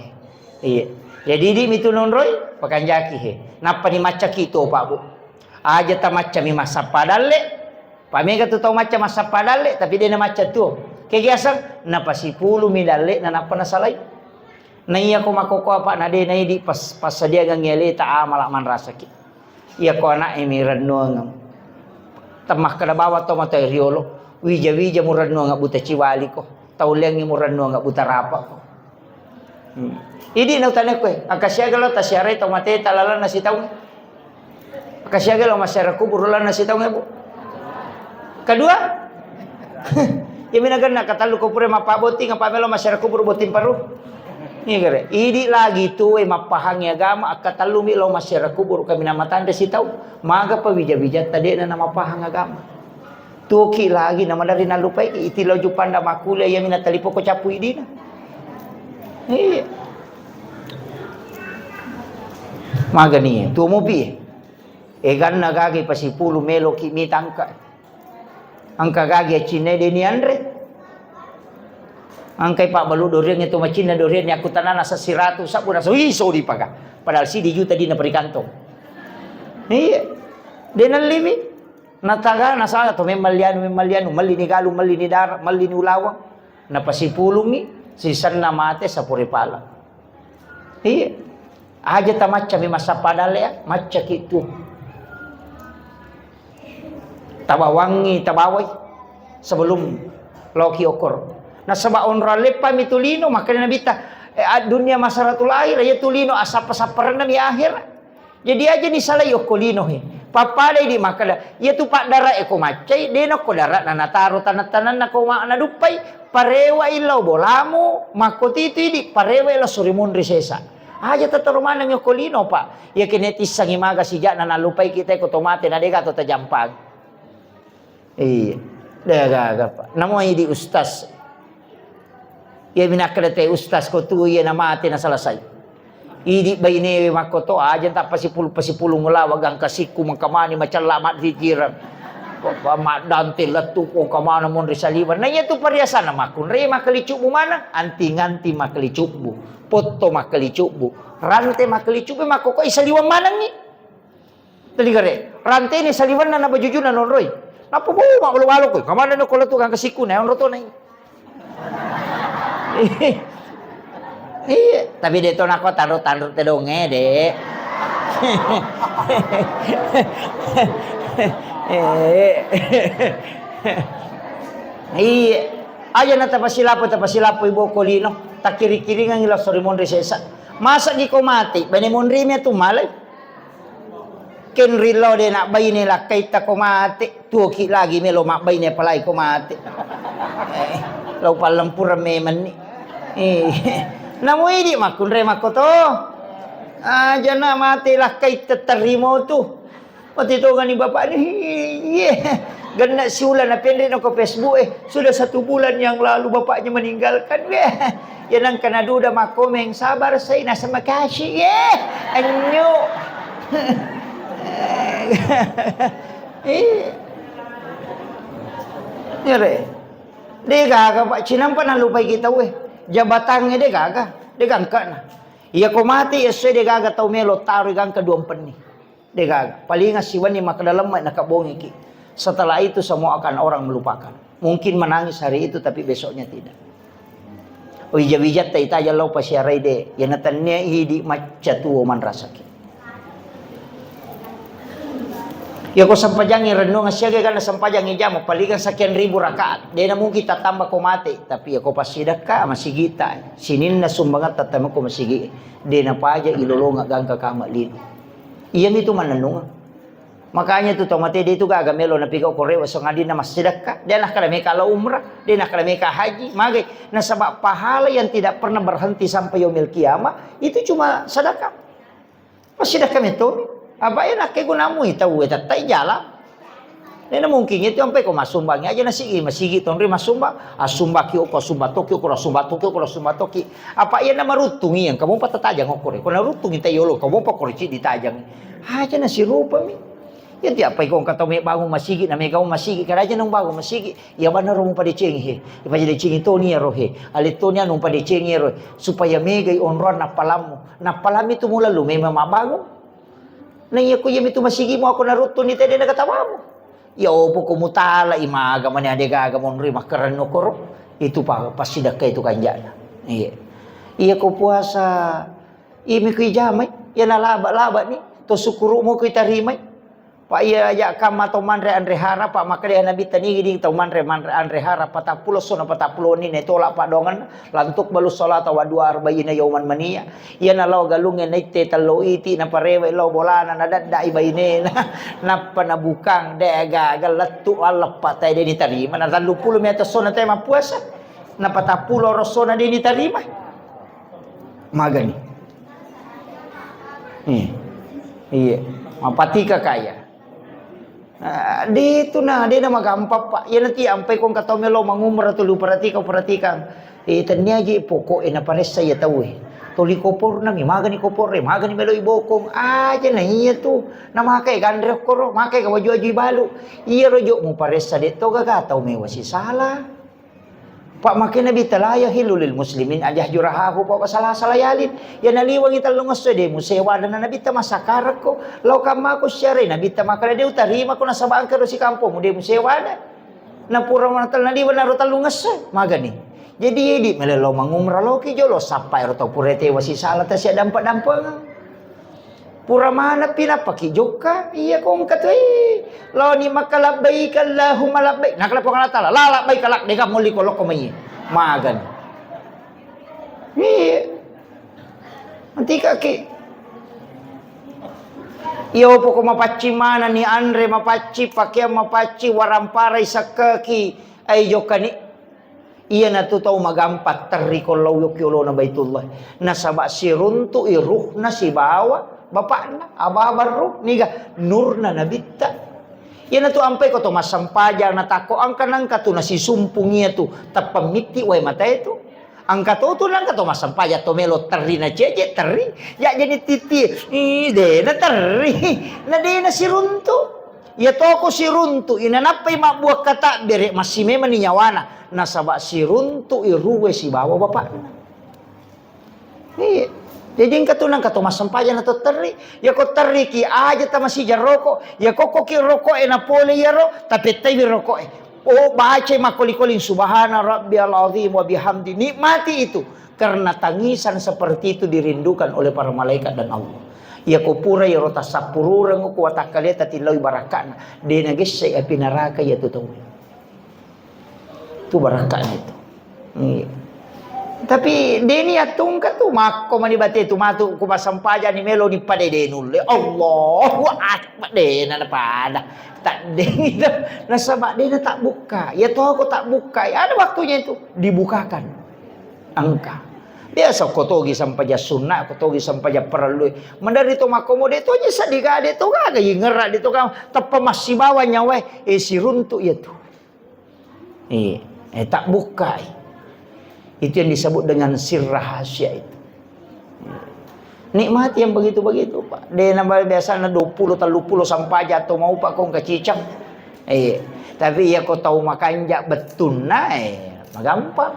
jadi di mitunun roy pakanjaki napa ni maca kito Pak Bu aja ta maca mi masa padale pamega tu tau macam masa padale tapi dia na macam tu kegiasan na pasipulu midale na napa na salai na iya ko makoko apa na de na di pas dia gangele ta amal man rasaki iya ko anak emiran no tamah kada bawa to mata riolo wija muran no nga buta ciwali ko tauleng muran no nga buta rapa ko idi na utane ko akasya galo ta siare to mate talala na sitaw akasya galo masyarakat burulan na sitaw nga bu kedua ya minagan na katalu ko pure mapaboti nga pamelo masyarakat kubur botin paru Iya kare. Idi lagi tu mapahangi agama akatalumi lo masyarakat kubur kami nama tanda si tahu. Maga pa bija-bija tadi na mapahang agama. Tuki lagi nama dari nalupai iti lo jupanda makule ya mina talipo ko capu idi na. Iya. Maga ni tu mobi. Egan nagagi pasipulu melo kimi tangka. Angka gagi cine de ni andre. Angkai Pak Balu dorian itu macina dorian ni aku tanana sa 100 sabu na so di paga. Padahal si di juta di na perikantong. Iya. Denan limi. Nataga nasala to memalianu malini galu malini dar malini ulawang. Napasipulong ni sisan na mate sa puripala. Iya. Aja ta macca mi masapadal ya, macca kitu. Tabawangi tabaway sebelum loki okor. Na sabaon ralepa mitulino makanya nabita dunia masaratul akhir ya tulino asapa-saparan na mi akhir. Jadi aja ni salay okolino he. Papalay di makala ya tu pak dara eko macay deno ko dara na nataro tanatanan na ko nadupay parewa ilaw bolamu makotito di parewa ilaw surimun risesa. Aja tatarumana mi okolino pa. Ya kinetis sang imaga sija na nalupay kita ko tomate na dega to tajampag. Iya. Dega pa. Namo di ustaz. Ya minakadate ustaz ko tu ya namate na salasay. Idi bayne makoto aja tak pasipulong mulawag ang kasiku mangkamani macalamat dikiran. Pama dante latu ko kamana mon risaliwan. Na tu pariasan na makun re makalicup mo mana anti-anti makalicup mo. Poto makalicup mo. Rante makalicup mo makoko isaliwan manang ni. Tadi kare rante ni saliwan na nabajujunan non roy. Napo mo makulwalo ko. Kamana no kolatu kang kasiku na on roto na. Iya, tapi dito na ko taro-taro tedonge, Dek. Iya, aja na tapasilapo ibu kolino, takiri-kiri nga ngila sorry mon resesa. Masa di ko mati, bani mon rime tu malay. Ken rilo de nak bayi nila kay ta ko mati, tuki lagi melo mak bayi ne palay ko mati. Lau palampura meman ni. Namu ini makun re makoto. Aja na mati lah kay tatarimo tu. Pati to gani bapak ni. Ganda siulan na pende no ko Facebook sudah 1 bulan yang lalu bapaknya meninggalkan. Yan ang kanaduda makomeng sabar say nasa Makashi. Anyo. Nyere. Dia gaga pak cinampan na lupay kita jabatannya dia gaga dia gangka na iya ko mati ya dia gaga tau melo taruh gangka 2 penni dia gaga paling siwan ni makadalam may nakabongi ki setelah itu semua akan orang melupakan mungkin menangis hari itu tapi besoknya tidak wijat tay taja law pa siya rayde yanatanya hidi macatuo man rasaki ya ko sampajangi renungan siya kan sampajangi jam paligan sekian ribu rakaat dia na mungkin tatambah ko mati tapi ya ko pasidaka masigita sinin na sumbangat tatama ko masigi dia na paja ilolonga gangka kama lino iyan itu mananungan makanya tu tomate dia itu gagamelo na pigaw ko rewa so ngadi na masidaka dia nak kalame kala umrah dia nak kalame ka haji magay na sabab pahala yang tidak pernah berhenti sampai yaumil kiamah itu cuma sedekah masidaka metode apa ya nak kegunamu itu tatay jala. Nena mungkin itu sampai ko masumbangnya aja nasi masigi tonri masumba asumba kyo ko sumba tokyo ko sumba toki apa ya nama rutungi yang kamu patatajang okore ko na rutungi tayolo kamu pa korci ditajang aja nasi rupa mi ya ti apa ko kata me bangun masigi na me kamu masigi karaja nung bangun masigi ya benar mo pa dicengi he pa jadi cengi to ni rohe ali to ni nung pa dicengi ro supaya megay onron na palam itu mula lumema mabangun na iya ko yemi tu masigi mo ako naruto ni tede nagatawa mo. Ya opo kumutala imaga man ade gaga mon ri makarano koro. Itu pa pasidaka itu kanjana. Iya. Iya ko puasa. Imi ko jamay. Ya nalaba-laba ni. To sukuru mo ko itarimay. Pa iya ya kama to manre andre hara pa makade nabi tani gidi to manre andre hara patapulo sona patapulo ni tolak pa dongan lantuk balu salat wa 42 yauman maniya iya na law galungen nite talo iti na parewe law bolana na dadda ibaine na panabukang dega galatu alapa tay deni tarima na 30 meter sona tay mapuasa na patapulo rosona deni tarima Magani. Iya. Mapatika kaya. Di itu dia nama gampang pak. Ya nanti ampai kong kata melo mangumrah tu lu perhatikan. Tanya aja pokok ena pares saya tahu Toli kopor nami magani kopor magani melo ibokong aja na iya tu. Na makai gandrek koro makai ka waju balu. Iya rojo mo pares sa dito gagatao may wasi salah. Pak makin nabi talaya hilulil muslimin ajah jurahahu pa salah-salayalin. Ya naliwang italungos so de musewa na nabi ta masakarak ko. Law kama ko siya rin nabi ta makala de utarima ko nasabaan ka ro si kampo mo de musewa na. Na pura man tal naliwan na ro talungas so magani. Jadi melelo mangumrah loki jolo sampai ro to purete wasi salah ta siya dampa-dampa. Pura mana pinapaki joka iya kong katoi lo ni makalabbaik Allahumma labbaik nakalapong Allah taala la labbaik kalak deka muli kolok komai magan nanti kaki iyo po ko mapaci mana ni Andre mapaci pakai mapaci waramparai sakaki ay joka ni iya natutaw magampat tarikol lawyok yolo na baitullah nasaba siruntu iruh na si bawa bapak na ababar ruh niga nur na nabitta yan na to ampay ko to masampaja na tako ang kanang kato na si sumpungnya to tapamiti way matay to ang kato to lang kato masampaja to melo tari na jeje tari ya jadi titi de na tari na de na sirunto ya to ko sirunto inanapay mabuak kata bere masime maninyawana nasaba sirunto iruwe si bawa bapak na jadi katunang katumasampayan na to teri. Ya ko teri ki aja ta masija roko. Ya ko ki roko na pole yaro tapi tabi roko Oh baca makoli-kolin subhana rabbiyal azim wa bihamdi. Nikmati itu karena tangisan seperti itu dirindukan oleh para malaikat dan Allah. Ya ko pura ya rota sapururang ko watakaleta tilaw barakana. De nagisay api neraka ya tu tahu. Itu barakana itu. Tapi deni atung ka tu mako manibate tu matu ko masampaja ni melo ni pade denul Allahu akbar de na pada tak deni nasaba de na tak buka ya to ko tak buka ada waktunya itu dibukakan angka biasa ko togi sampaja sunnah ko togi sampaja perlu mandari to mako de to nya sadiga de to ga ngera de to ka tepa masih bawa nyawa si runtu ya tu tak buka itu yang disebut dengan sir rahasia itu. Nikmati yang begitu-begitu Pak. Dia nambah biasa na 20 30 sampai jatuh mau Pak kong kecicang. Tapi ya kau tahu makanja betuna gampang.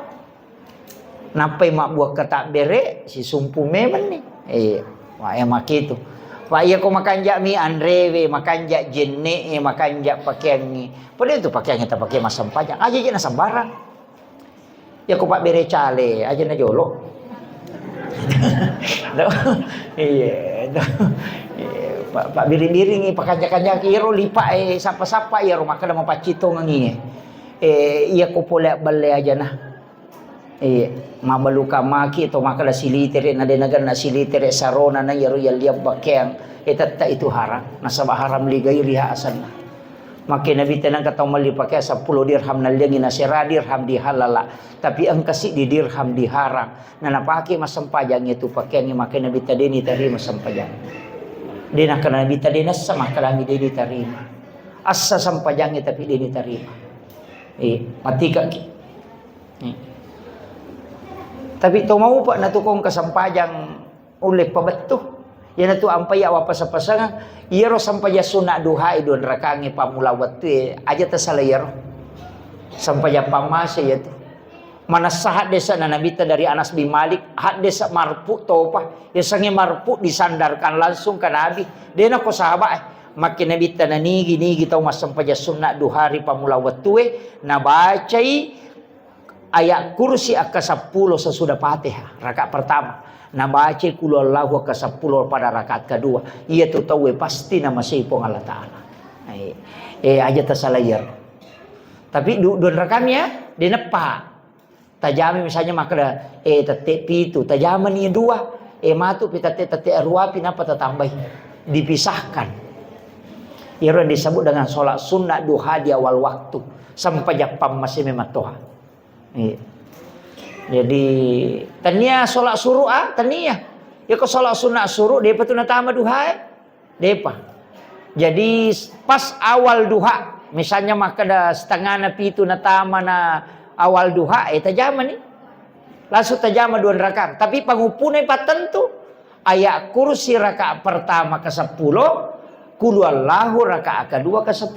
Napai mak buah ketak bere si sumpu memen nih. Wah emak itu. Pak ya kau makanja mi Andre makanja jenne makanja pakaian ni. Padahal itu pakaian kita pakai masam pajak aja je na sambarang. Ya kok Pak bere cale aja na jolo. Pak biri-biri ngi pakanja-kanja kiro lipa sapa-sapa ya rumah kada mau pacito ngi. Iya ko pole balle aja na. Mabaluka maki to makala silitere na denagan na silitere sarona na yaro yaliab bakeng etatta itu haram nasaba haram ligay riha asan na. Makin nabi tenang kata mali pakai 10 dirham nalengi nasira dirham dihalala tapi ang kasi di dirham diharang na napaki masampajang itu pakai ngi makin nabi tadini tarima sampajang dina kana nabi tadina sama kalami dini tarima assa sampajang tapi dini tarima matika ki tapi to mau pak na tukong kasampajang ulip pabetuh yan tu ampai awa pasapasangan iyero sampaya sunat duha idon rakangi pamulawat tu aja tasalayero sampaya pamase ya tu mana sahat desa na nabita dari Anas bin Malik had desa marfu topa ya sange marfu disandarkan langsung ke Nabi dena ko sahabat makin nabita na nigi tau mas sampaya sunat duha ri pamulawat tu na bacai ayat kursi aka 10 sesudah Fatihah rakaat pertama na baca kul Allahu ke 10 pada rakaat kedua ia tu tahu pasti nama sipong Allah taala aja tasalayar tapi don rakamnya dinepa tajami misalnya maka tete pitu tajaman ni dua matu pitate tete arwa pinapa tatambah dipisahkan ia disebut dengan sholat sunat duha di awal waktu sampai japam masih mematoha Jadi tania sholat suruh tania. Ya kau sholat sunat suruh depa tu natama duha depa. Jadi pas awal duha, misalnya maka dah setengah na pitu natama na awal duha tajama ni. Langsung tajama 2 rakaat. Tapi pangupunay patentu ayat kursi rakaat pertama ke 10, kulu Allahu rakaat kedua ke 10.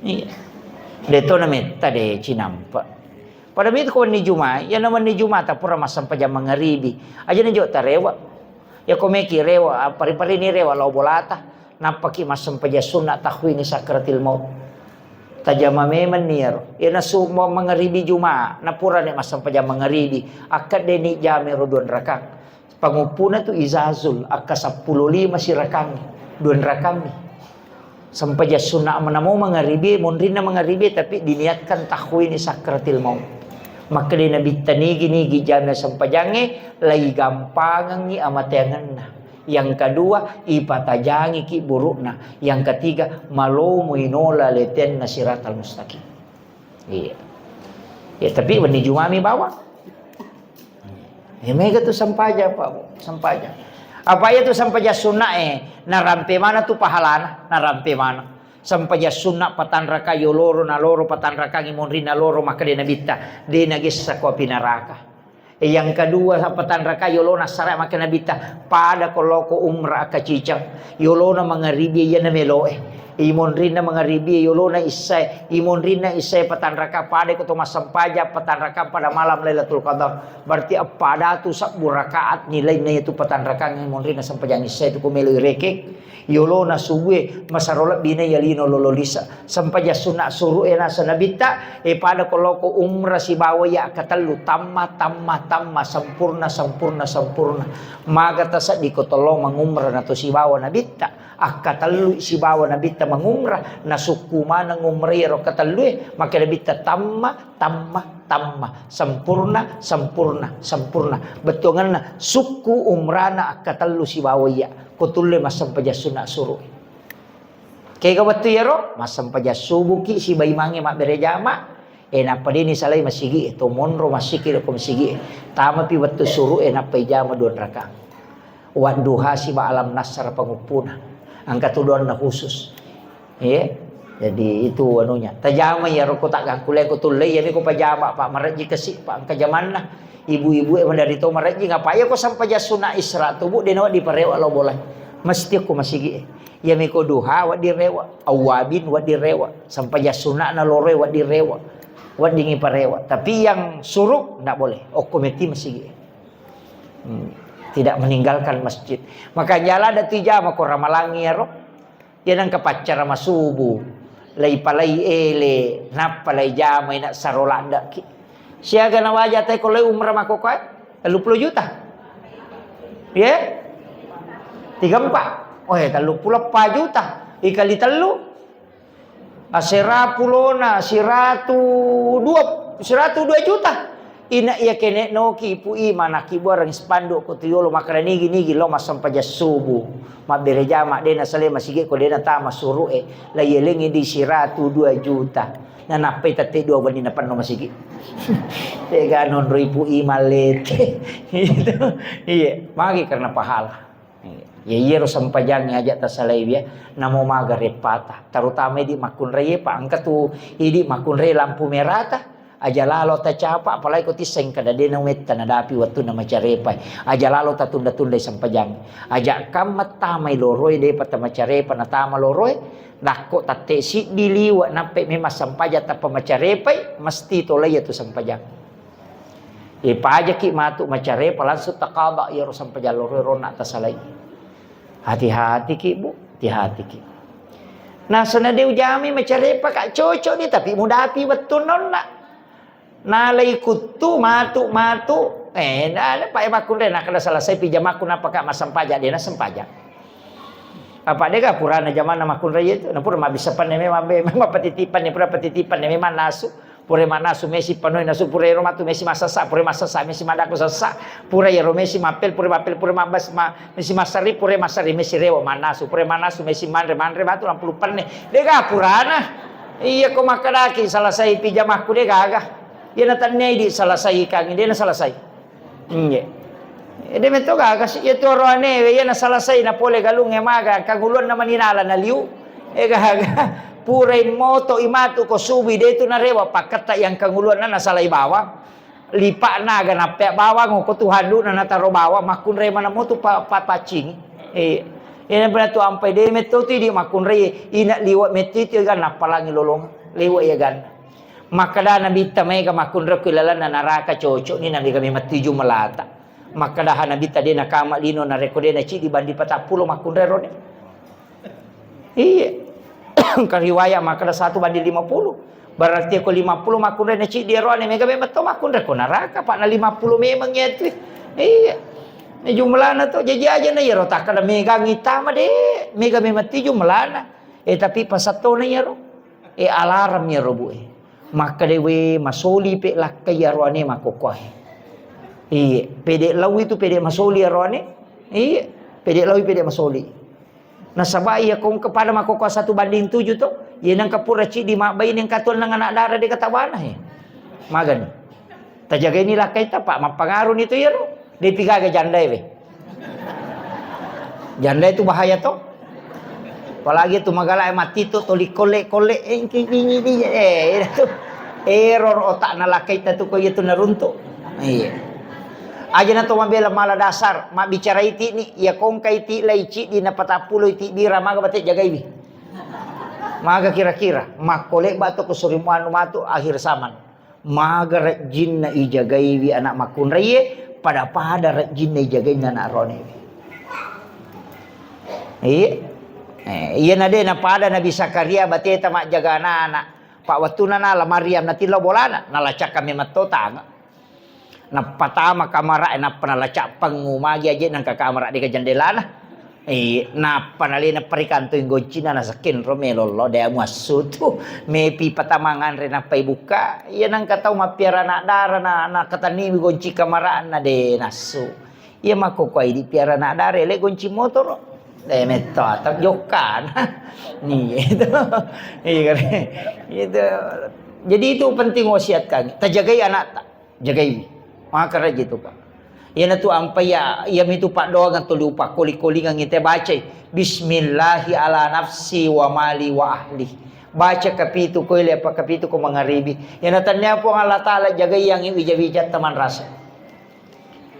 Iya. Deto namin tadi cinampa. Pada itu kawan ni Jumat, ya naman ni Jumat tapura masam pa jam mangaribi. Aja ni jo tarewa. Ya komeki rewa, pari-pari ni rewa lau bolata. Napaki masam pa jam sunat tahwi ni sakratil maut. Tajama meman niero. Ya nasu mo mangaribi Jumat, napura ni masam pa jam mangaribi. Akad deni jami rodon rakang. Pangupuna tu izazul, aka 15 si rakang. 2 rakang ni. Sampai jas sunat menamo mangaribi, mondrina mangaribi tapi diniatkan tahwi ni sakratil maut. Maka dia nabi tanigi-nigi jana sampai jange lagi gampangan ni amatengan na. Yang kedua ipatajangi ki burukna. Yang ketiga malu muinola leten na siratal mustaqim. Iya. Ya tapi wani jumami bawa. Ya mega tu sampaja Pak, sampaja. Apa ya tu sampaja sunat narampe mana tu pahalana, narampe mana. Sampaja sunat patan raka yoloro na loro patan raka ngimondri na loro maka dia nabita. Dia nagis sa kopi neraka. Yang kedua patan raka yolona sarai maka nabita pada koloko umrah kacicang. Yolona mangaribi ya na meloe. Imondri na mangaribi yolona isai. Imondri na isai patan raka pada ko sampaja patan raka pada malam Lailatul Qadar. Berarti pada tu sak burakaat nilai na itu patan raka ngimondri na sampaja isai tu kumelo rekek. Yolona suwe masarola bina yalino lololisa sampaja sunat suruh ena sanabita pada koloko umrah si bawa ya katalu tamma sampurna maga tasa di kotolo mangumrah na to si bawa nabita katalu si bawa nabita mangumrah na suku mana ngumrero katalu maka nabita tamma sampurna betongan na suku umrana katalu si bawa ya kutulle masam paja sunat suruh. Kaya kawatu yaro masam paja subuki si bayi mange mak berejama. Napa dini salai masigi to monro masiki ko masigi. Tama pi watu suruh napa jama 2 rakaat. Wan duha si ba alam nasar pangupuna. Angkat tuduhan na khusus. Ya. Jadi itu anunya. Tajama ya ro ko tak gangkule ko tulle ya ko pajama Pak maraji kasih Pak angka zaman lah. Ibu-ibu yang dari to maraji ngapaya ko sampai sunat isra tubuh dinawa di parewa lo boleh mesti aku masih ya miko duha wa direwa awabin wa direwa sampai sunat na lore wa direwa wa dingi parewa tapi yang suruh ndak boleh komiti masih tidak meninggalkan masjid maka jala ada 3 jam ko ramalangi ya ro dia nang kapacara masubu lai palai ele napalai jama ina sarola ndak siaga na wajah teh kalau umrah makokai 30 juta. Ya? 34. Oh ya 34 juta. Ikali telu. Aserapulona 102 juta. Ina iya kene no ki pu i mana ki barang spanduk ko tiyolo makara nigi lo masam paja subuh. Mabereja mak dena sale masige ko dena tama suruh la yelengi di 102 juta. Na napay tate 2 bani na pano masigi. Tega non ribu imalet. Itu. Iya, magi karena pahala. Ya yero sampajang ajak tasalay ya namo maga repata. Terutama di makun reye pa angkat tu idi makun reye lampu merata. Aja lalo ta capa apalagi ko tiseng kada dena wetta na dapi watu na macarepai. Aja lalo ta tunda-tunda sampajang. Aja kam matamay loroy de pata macarepa na tama loroy. Dako tate si diliwa nape memang sampaja ta pamacarepai mesti tolay tu sampajang. Paja ki matu macarepa langsung takaba ya ro sampaja loroy rona ta salay. Hati-hati ki bu, hati-hati ki. Nah sanadeu jami macarepa kak cocok ni tapi mudah api betul nonna. Nalai kutu matu nah pak emakun deh nak kada selesai pijamaku napa kak masam pajak dia na sempajak apa dia ka purana zaman nama kun raya itu na pura mabisa pan memang petitipan ni pura petitipan ni memang nasu pura manasu mesi panoi nasu pura romatu mesi masasa pura masasa mesi madaku sasa pura ya romesi mapel pura mabas mesi masari pura masari mesi rewa manasu pura manasu mesi manre batu 60 pan ni dia ka purana iya ko makadaki selesai pijamaku dia gagah. Ia natanya di selesai kang dia na selesai. Ede meto ga kasi ito roane ia na selesai na pole galung emaga kagulon na maninala na liu. Ega puray moto imatu ko subi de itu na rewa pakata yang kagulon na nasalay bawang. Lipa na ganap bawang ko Tuhan do na nataro bawang makun re mana moto papacing. Ina pala tu ampai de meto ti di makun re ina liwa meti ti ganap palangi lolong liwa ya gan. Makada na bita may ka makun re kilala na naraka coco ni nang kami matiju melata. Makada na bita de nakama lino na rekode na ci di bandi 40 makun re ron. Iya. Kariwaya makada 1 banding 50. Berarti aku 50 makun na ci dia ron mega memang to makun ko naraka pak na 50 memang itu. Iya. Ni jumlah na to jadi aja na yero tak kada mega ngita ma de mega memang ti jumlah na. Tapi pasato na yero. Alarm yero bu. Maka dewe masoli pe lakai yarone makokoh. Iya, pede lawi itu pede masoli yarone. Iya, pede lawi pede masoli. Nasabai ya kong kepada makokoh 1 banding 7 to. Ye nang kapura ci di mabai ning katon nang anak darah de katabana he. Magan. Tajaga ini lakai ta pak mapangaruh itu yero. Di pigaga jandai we. Jandai itu bahaya to. Apalagi tu magalay matito tuli kole itu error otak na lakay tu ko itu narunto. Iya. Aja na to mabela mala dasar ma bicara iti ni ya kong kay ti laici di na 40 iti bira maga bate jagaywi. Maga kira-kira makole ba to kusurimuan matu akhir zaman. Maga rajin na ijagaywi anak makunraye pada rajin na ijagay na narone. Iya. Iya na de na pada Nabi Zakaria bateta mak jaga anak pak waktu na Maryam na tilaw bolana nalacak kami matota na patama kamara na panalacak pangumagi aja nang kakamara di kajandela na na panali na parikanto yung goncina na sakin romelo lo de muasutu mepi patamangan rin na paibuka iya nang kataw mapiara na dara na katanimi gonci kamara na de nasu iya makukway di piara na dara le gonci motor meto atau jokan nih itu jadi itu penting wasiat kami terjagai anak jagai maka gitu kan ya tu ampai ya itu pak doang atau lupa koli ngang kita baca bismillahi ala nafsi wa mali wa ahli baca kapitu ko ile apa kapitu ko mangaribi ya natanya po Allah taala jagai yang wijat teman rasa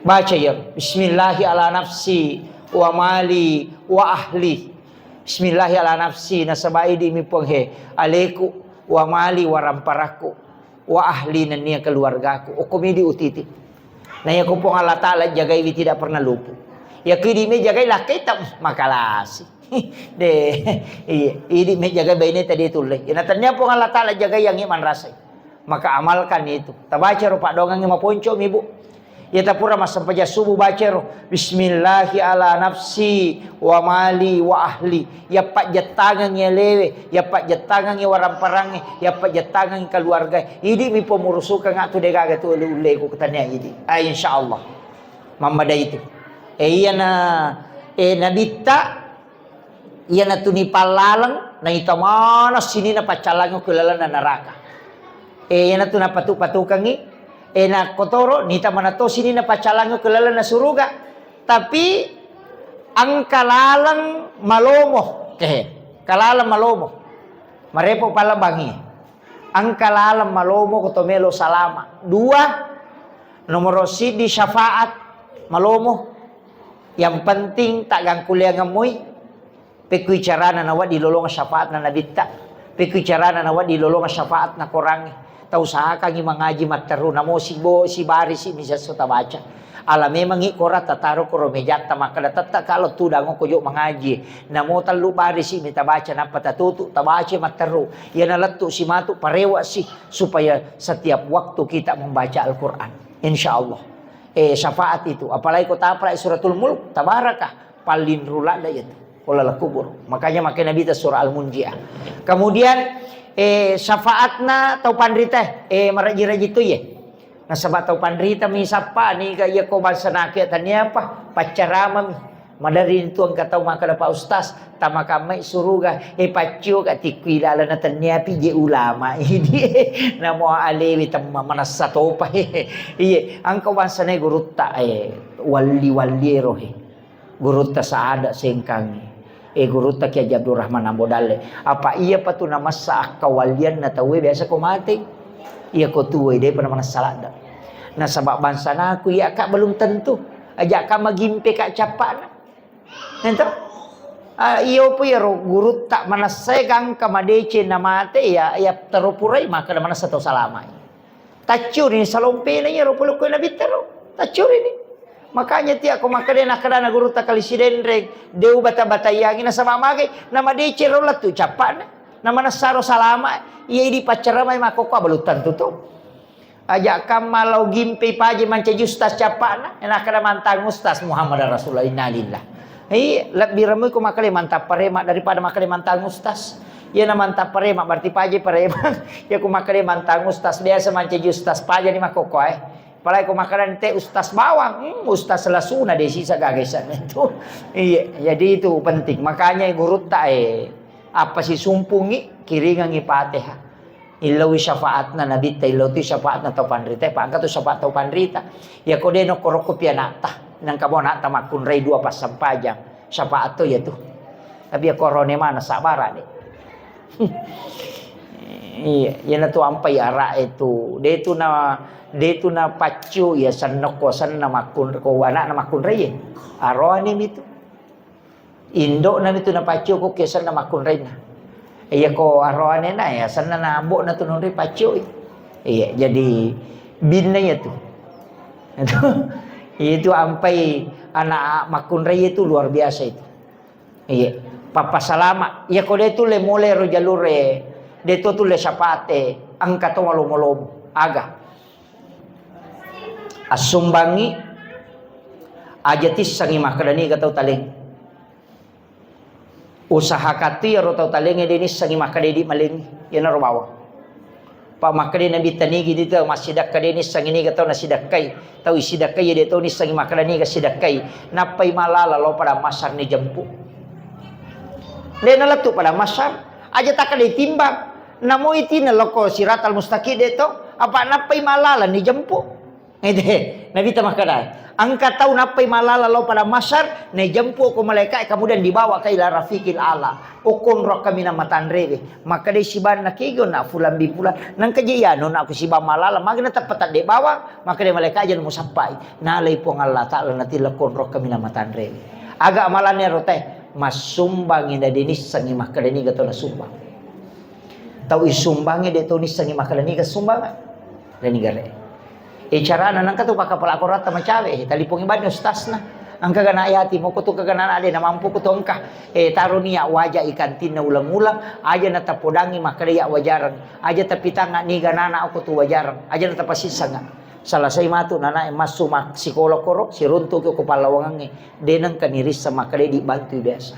baca ya bismillahi ala nafsi wa mali wa ahli bismillahi ala nafsi nasabai di mipong he aleku wa mali wa ramparaku wa ahli nania keluargaku ukumidi utiti na ya kupong Allah taala jagai tidak pernah lupa ya kini me jagai lah kita makalasi de ini me jagai baini tadi tulle ya natanya pong Allah taala jagai yang iman rasai maka amalkan itu tabaca rupa dongang yang maponco ibu ya tapura masampaja subuh baca bismillahi ala nafsi wa mali wa ahli ya pak jatangan ya lewe ya pak jatangan ya waramparang ya pak jatangan keluarga ini mi pemurusukan ngatu degaga tu ule ku katanya ini insyaallah mamada itu iya na nabita iya na tuni palalang na itamana sini na pacalango kulalan na neraka iya na tu na patu-patukangi na kotoro nita manato sini na pacalango kelala na suruga tapi ang kalalang malomo kalalang malomo marepo palabangi ang kalalang malomo kotomelo salama 2 nomor di syafaat malomo yang penting tak gang kuliah ngamoy pekuy carana na wa dilolong syafaat na nabita pekuy carana na wa dilolong syafaat na korangi tau saka ngi mangaji materu namo si bari si misa sota baca ala memang ikora tataro koro mejata makada tatta kalau tu dango kojo mangaji namo talu bari si mita baca napa tatutu tabaca materu ya nalatu si matu parewa si supaya setiap waktu kita membaca Al-Qur'an insyaallah syafaat itu apalagi kota apa suratul mulk tabarakah palin rulada itu oleh kubur makanya Nabi surah Al-Munjiah kemudian syafaatna tau pandrita maraji-raji tu ye nah sabat tau pandrita mi sapa ni kaya ko balsanake tanya apa pacarama mi Madari itu ang kataw maka Pak Ustaz, tama kamay suruga, pacio ka tikwilala na tanyapi je ulama. Ini na mo alewi tamma manasato pa. Iye, ang kawansa na gurutta wali-waliero gurutta saada sengkang. Gurutta kaya Abdul Rahman Ambodale. Apa iya pa to na masa kawalian na tawe biasa ko mati. Iya ko tuwe deh pada manasalada. Na sabab bansa na aku iya kak belum tentu. Ajak ka magimpe kak capak. Ento iyo po yaro guru tak manasegang kamadece na mate ya terupurai maka na manasato salamay. Tacur ini salompe na yaro pulo ko na bitero. Tacur ini. Makanya tiap ko makadena kadana guru tak kalisiden reg deu bata-bata yang ina sama mage na madece ro latu capak na manasaro salama iya di pacaramay mako ko balutan tuto. Ajak kamalau gimpe paje manca justas capana enak kada mantang ustaz Muhammad Rasulullah innalillah. Lebih ramai ko makale mantap parema daripada makale mantang ustaz. Ya na mantap parema berarti paje parema. Ya ko makale mantang ustaz biasa manca justas paje ni mako ko Palai ko makanan teh ustaz bawang, ustaz lasuna desi sagagasan itu. Iya, jadi itu penting. Makanya guru tak apa sih sumpungi kiringan Fatihah. Ilawi syafaat na nabi ta ilawi syafaat na taupanrita pangkat tu syafaat taupanrita ya kode no koroko pianata nang kabona ta makun rai dua pas sampajang syafaat tu ya tu tapi ya korone mana sabara deh. Iya ya na tu ampai ara itu de tu na pacu ya sanoko san na makun ko anak na makun rai arone itu Indo na itu na pacu ko kesan na makun rai na. Iya ko arwane na ya sana nabok na tunong rin pacho. Iya jadi binanya tuh. Itu ampai anak makun raya itu luar biasa itu. Iya papa salama. Iya ko dia tu le mole ro jalure. Dia tu le sapate angkat to malom-malom aga. Asumbangi ajatis sangi makadani katau taling. Usaha kati aro tau talenge denis sangi makadedi maling ya na bawa pa makade nabi tanigi dito masidak kadenis sangi ni gatau nasidakai tau isidakai ya tau ni sangi makadani ka sidakai napai malala lo pada masar ni jempu le na latu pada masar aja tak ada timbang namo itina loko siratal mustaqim deto apa napai malala ni jempu ngede nabi ta makada angkat tahu napai malala lo pada masar ne jempu ko malaikat kemudian dibawa ke ila rafiqil ala ukun rakamina matanreve maka de siban nakigo na fulan bi fulan nang kejiyano na aku siba malala magna tapat de bawa maka de malaikat jan musappai nalai pong Allah taala nati lakon rakamina matanreve aga malane rote masumbang inda denis sangi makadeni gato na sumbang tau isumbangi de to ni sangi makadeni ga sumbang deni gare cara na nangka tu baka pala korata macawe talipong ibad ustaz na ang kagana ayati mo ko tu kagana ade na mampu ko tongka taro niya waja ikan tin na ulang-ulang aja na tapodangi makadaya wajaran aja tapitanga ni ganana ako tu wajaran aja na tapasisa nga salasay matu nana masumak psikolog korok si runto ko palawangangi denang kaniris sa makadaya di bantu biasa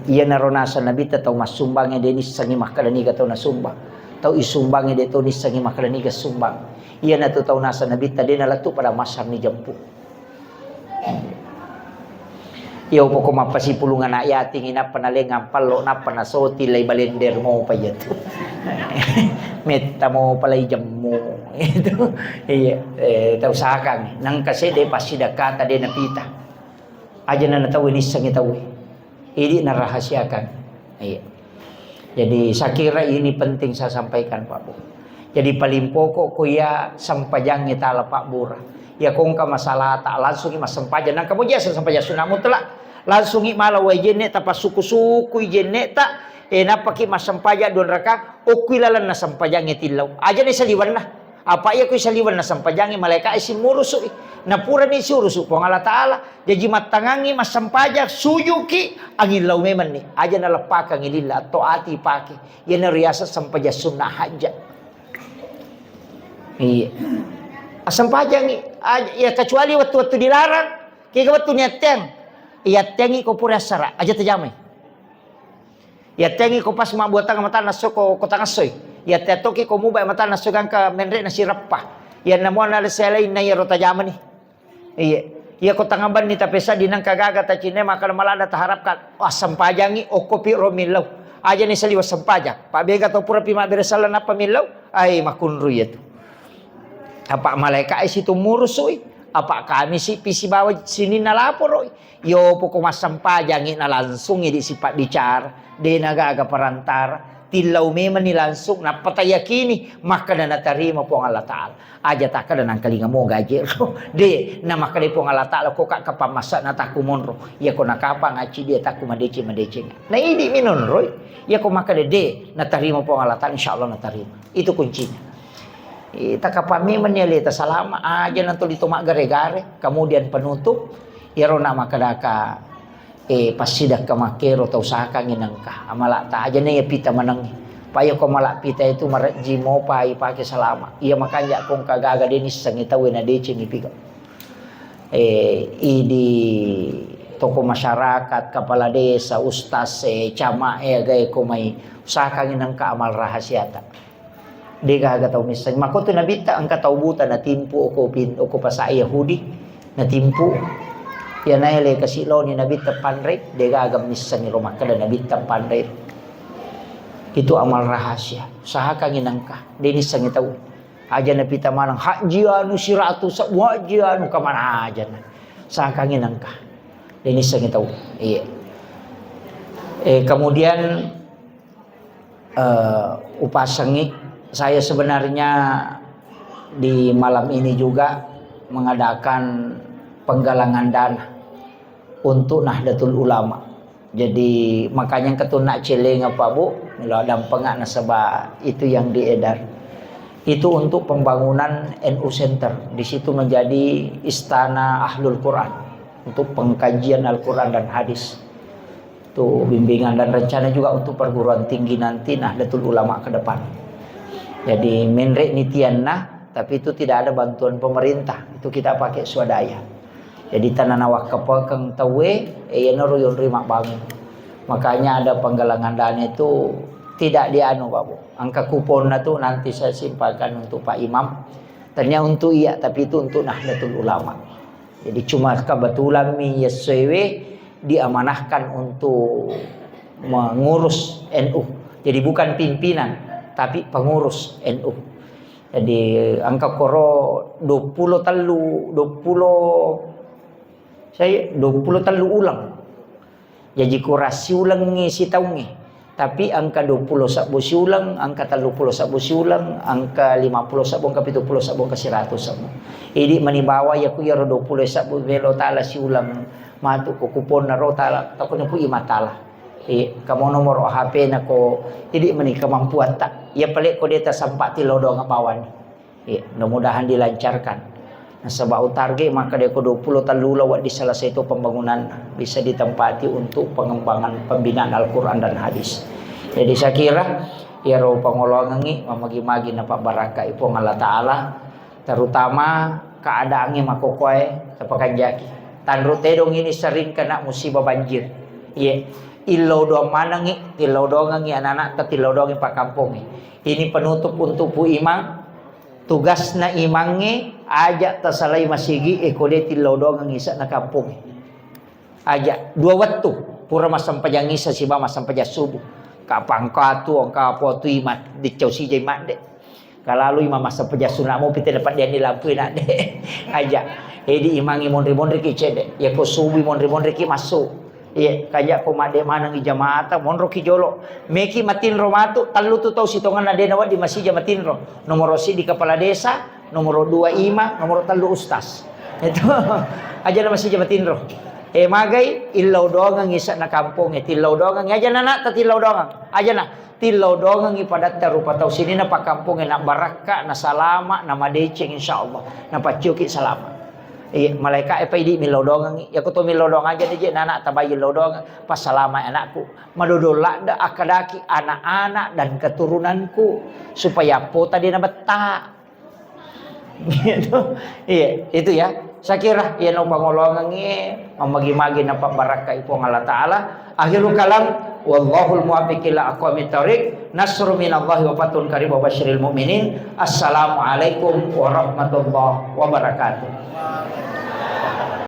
iya naronasa nabi tataw masumbangnya denis sangi makadani gatau na sumbang tau isumbangi de tonis sangi makalani ka sumbang iya na tu tau nasa nabita de nalatu pada masar ni jampu iya upo ko mapasipulungan na yating ina panalengang palo na panasoti lay balender mo pa yato meta mo palay jammo itu iya tau sakang nang kasi de pasidakata de napita aja na natawin isang itawi ini narahasyakan iya. Jadi saya kira ini penting saya sampaikan Pak Bu. Jadi paling pokok kuya sampajang itala Pak Bura. Ya kong ka masalah tak langsung mas sampajan nang kamu jasa sampajan sunamu telah langsung malah wajene tapas suku-suku jene tak napaki mas sampajan don raka okuilalan na sampajang itilaw. Aja ni saliwan na. Apa iya ko saliwan na sampajang malaikat isim murusu napura ni surusu po Allah taala jadi matangangi mas sampajang suyuki angin law meman ni aja na lapaka ngilila to ati paki yan na riyasa sampajang sunnah haja iya sampajang ya kecuali waktu-waktu dilarang kaya waktu niateng iya tengi ko pura sara aja tajamay ya tengi ko pas mabuatan mata naso ko tangasoy ya tetoki ko mubay mata naso ka menre na sirappa yan namo na selay na yaro tajaman ni iya Ia ko tangaban ni tapesa dinang kagaga ta cine maka malada taharapkan asam pajangi o kopi romilaw. Aja ni saliwas sampajak. Pak bega to pura pima beresalan apa milaw. Ay makunru itu. Apa malaikat situ murusoi. Apa kami si pisi bawa sini nalapor. Yo poko masam pajangi na langsung di sifat bicara. De nagaga perantara. Tilaw memang ni langsung na patayakini maka na natarima po ang Allah Ta'ala. Aja taka na ng kalinga mo gajir ko. De na maka po ang Allah Ta'ala ko kakapamasa na takumonro. Ya ko nakapang aci dia taku madece nga. Na hindi minonroy. Ya ko maka de natarima po ang Allah Ta'ala insyaallah natarima. Itu kuncinya. Ita kapamimang niya lita salama aja nanto dito magare-gare. Kemudian penutup. Iro na makadaka pasidak ka makero tau saka nginang ka amala ta aja na pita manang payo ko mala pita itu marji mo pa ipake salama iya makanya kung kagaga dinis sangitaw na dece ngipiga idi toko masyarakat kepala desa ustaz cama gay ko may saka nginang ka amal rahasiata di gaga tau misan makoto nabita ang kataubutan na timpo o ko pa sa Yahudi na timpo. Ya naile kasi lo ni nabit panrek dega agam nisan ni Roma kada nabit panrek itu amal rahasia saha kanginang ka dinis sang itaw aja na pita manang hajianu siratu sa wajianu ka mana aja na saha kanginang ka dinis sang itaw iya kemudian upasangi saya sebenarnya di malam ini juga mengadakan penggalangan dana untuk Nahdlatul Ulama. Jadi makanya ketunak celeng apa bu, milo dampengak nasabah itu yang diedar. Itu untuk pembangunan NU Center. Di situ menjadi istana Ahlul Quran untuk pengkajian Al-Quran dan hadis. Itu bimbingan dan rencana juga untuk perguruan tinggi nanti Nahdlatul Ulama ke depan. Jadi menrek nitian tapi itu tidak ada bantuan pemerintah. Itu kita pakai swadaya. Jadi tanah wakaf kang tawe noro yon rimak bangun. Makanya ada penggalangan dana itu tidak dianu babu. Angka kuponnya tuh nanti saya simpankan untuk Pak Imam. Ternyata untuk iya tapi itu untuk Nahdlatul Ulama. Jadi cuma kebetulan mi YSW diamanahkan untuk mengurus NU. Jadi bukan pimpinan tapi pengurus NU. Jadi angka koro 20 ulang. Jadi kurasi ulang si taungi. Tapi angka 20 sabu si ulang, angka 30 sabu si ulang, angka 50 sabu, angka 70 sabu, angka 100 sabu. Ini manibawa ya ku ya 20 sabu velo tala si ulang matu ko kupon na ro tala takon ku imatala. Kamu nomor HP na ko ini mani kemampuan tak. Ya pelik ko deta sampak tilodo ngapawan. Mudah-mudahan dilancarkan. Nah, sebab target maka dia ko 20 talula di salah satu pembangunan bisa ditempati untuk pengembangan pembinaan Al-Quran dan hadis. Jadi saya kira ya ro pangolongan ni mamagi-magi na pabaraka ipo ng Allah Ta'ala terutama keadaannya makokoy tapakan jaki. Tanru tedong ini sering kena musibah banjir. Iya, ilaw doang manangi, ilaw doang ngi anak-anak tatilaw doang pa kampung. Ini penutup untuk Bu Imang. Tugas na imangi aja tasalay masigi ekode tilaw doang ang isa na kampung. Aja dua waktu pura masampajang isa siba masampajang subuh. Kapangkatu ang kapotu imat di si jay mande. Kalalu imam masampajang sunat mo piti dapat dia nilampuin ade. Aja edi imangi mondri-mondri ki cede. Ya ko subuh mondri-mondri ki masuk. Iya, kaya ko made manang ijamaata monro ki jolo. Meki matinro matu talu tu tau sitongan na denawa di masjid matinro. Nomor si di kepala desa, nomor 2 imam, nomor 3 ustaz. Itu aja na masjid matinro. Magay ilaw doang ang isa na kampung tilaw doang ang aja na tatilaw doang. Aja na tilaw doang ang ipadat rupa tau sini na pa kampung na baraka na salama na madeceng insyaallah. Na pacyuki salama. Malaikat di milodong ya ko to milodong aja di anak tabayi lodong pasalama anakku madodolak da akadaki anak-anak dan keturunanku supaya po tadi na beta gitu. Iya itu ya saya kira ya no pangolongan mamagi-magi na pabaraka ipo ng Allah Ta'ala. Akhirul kalam wallahul muwaffiq ila aqwamit thoriq nasru minallahi wa fatun qarib wa basyiril mu'minin. Assalamualaikum warahmatullahi wabarakatuh.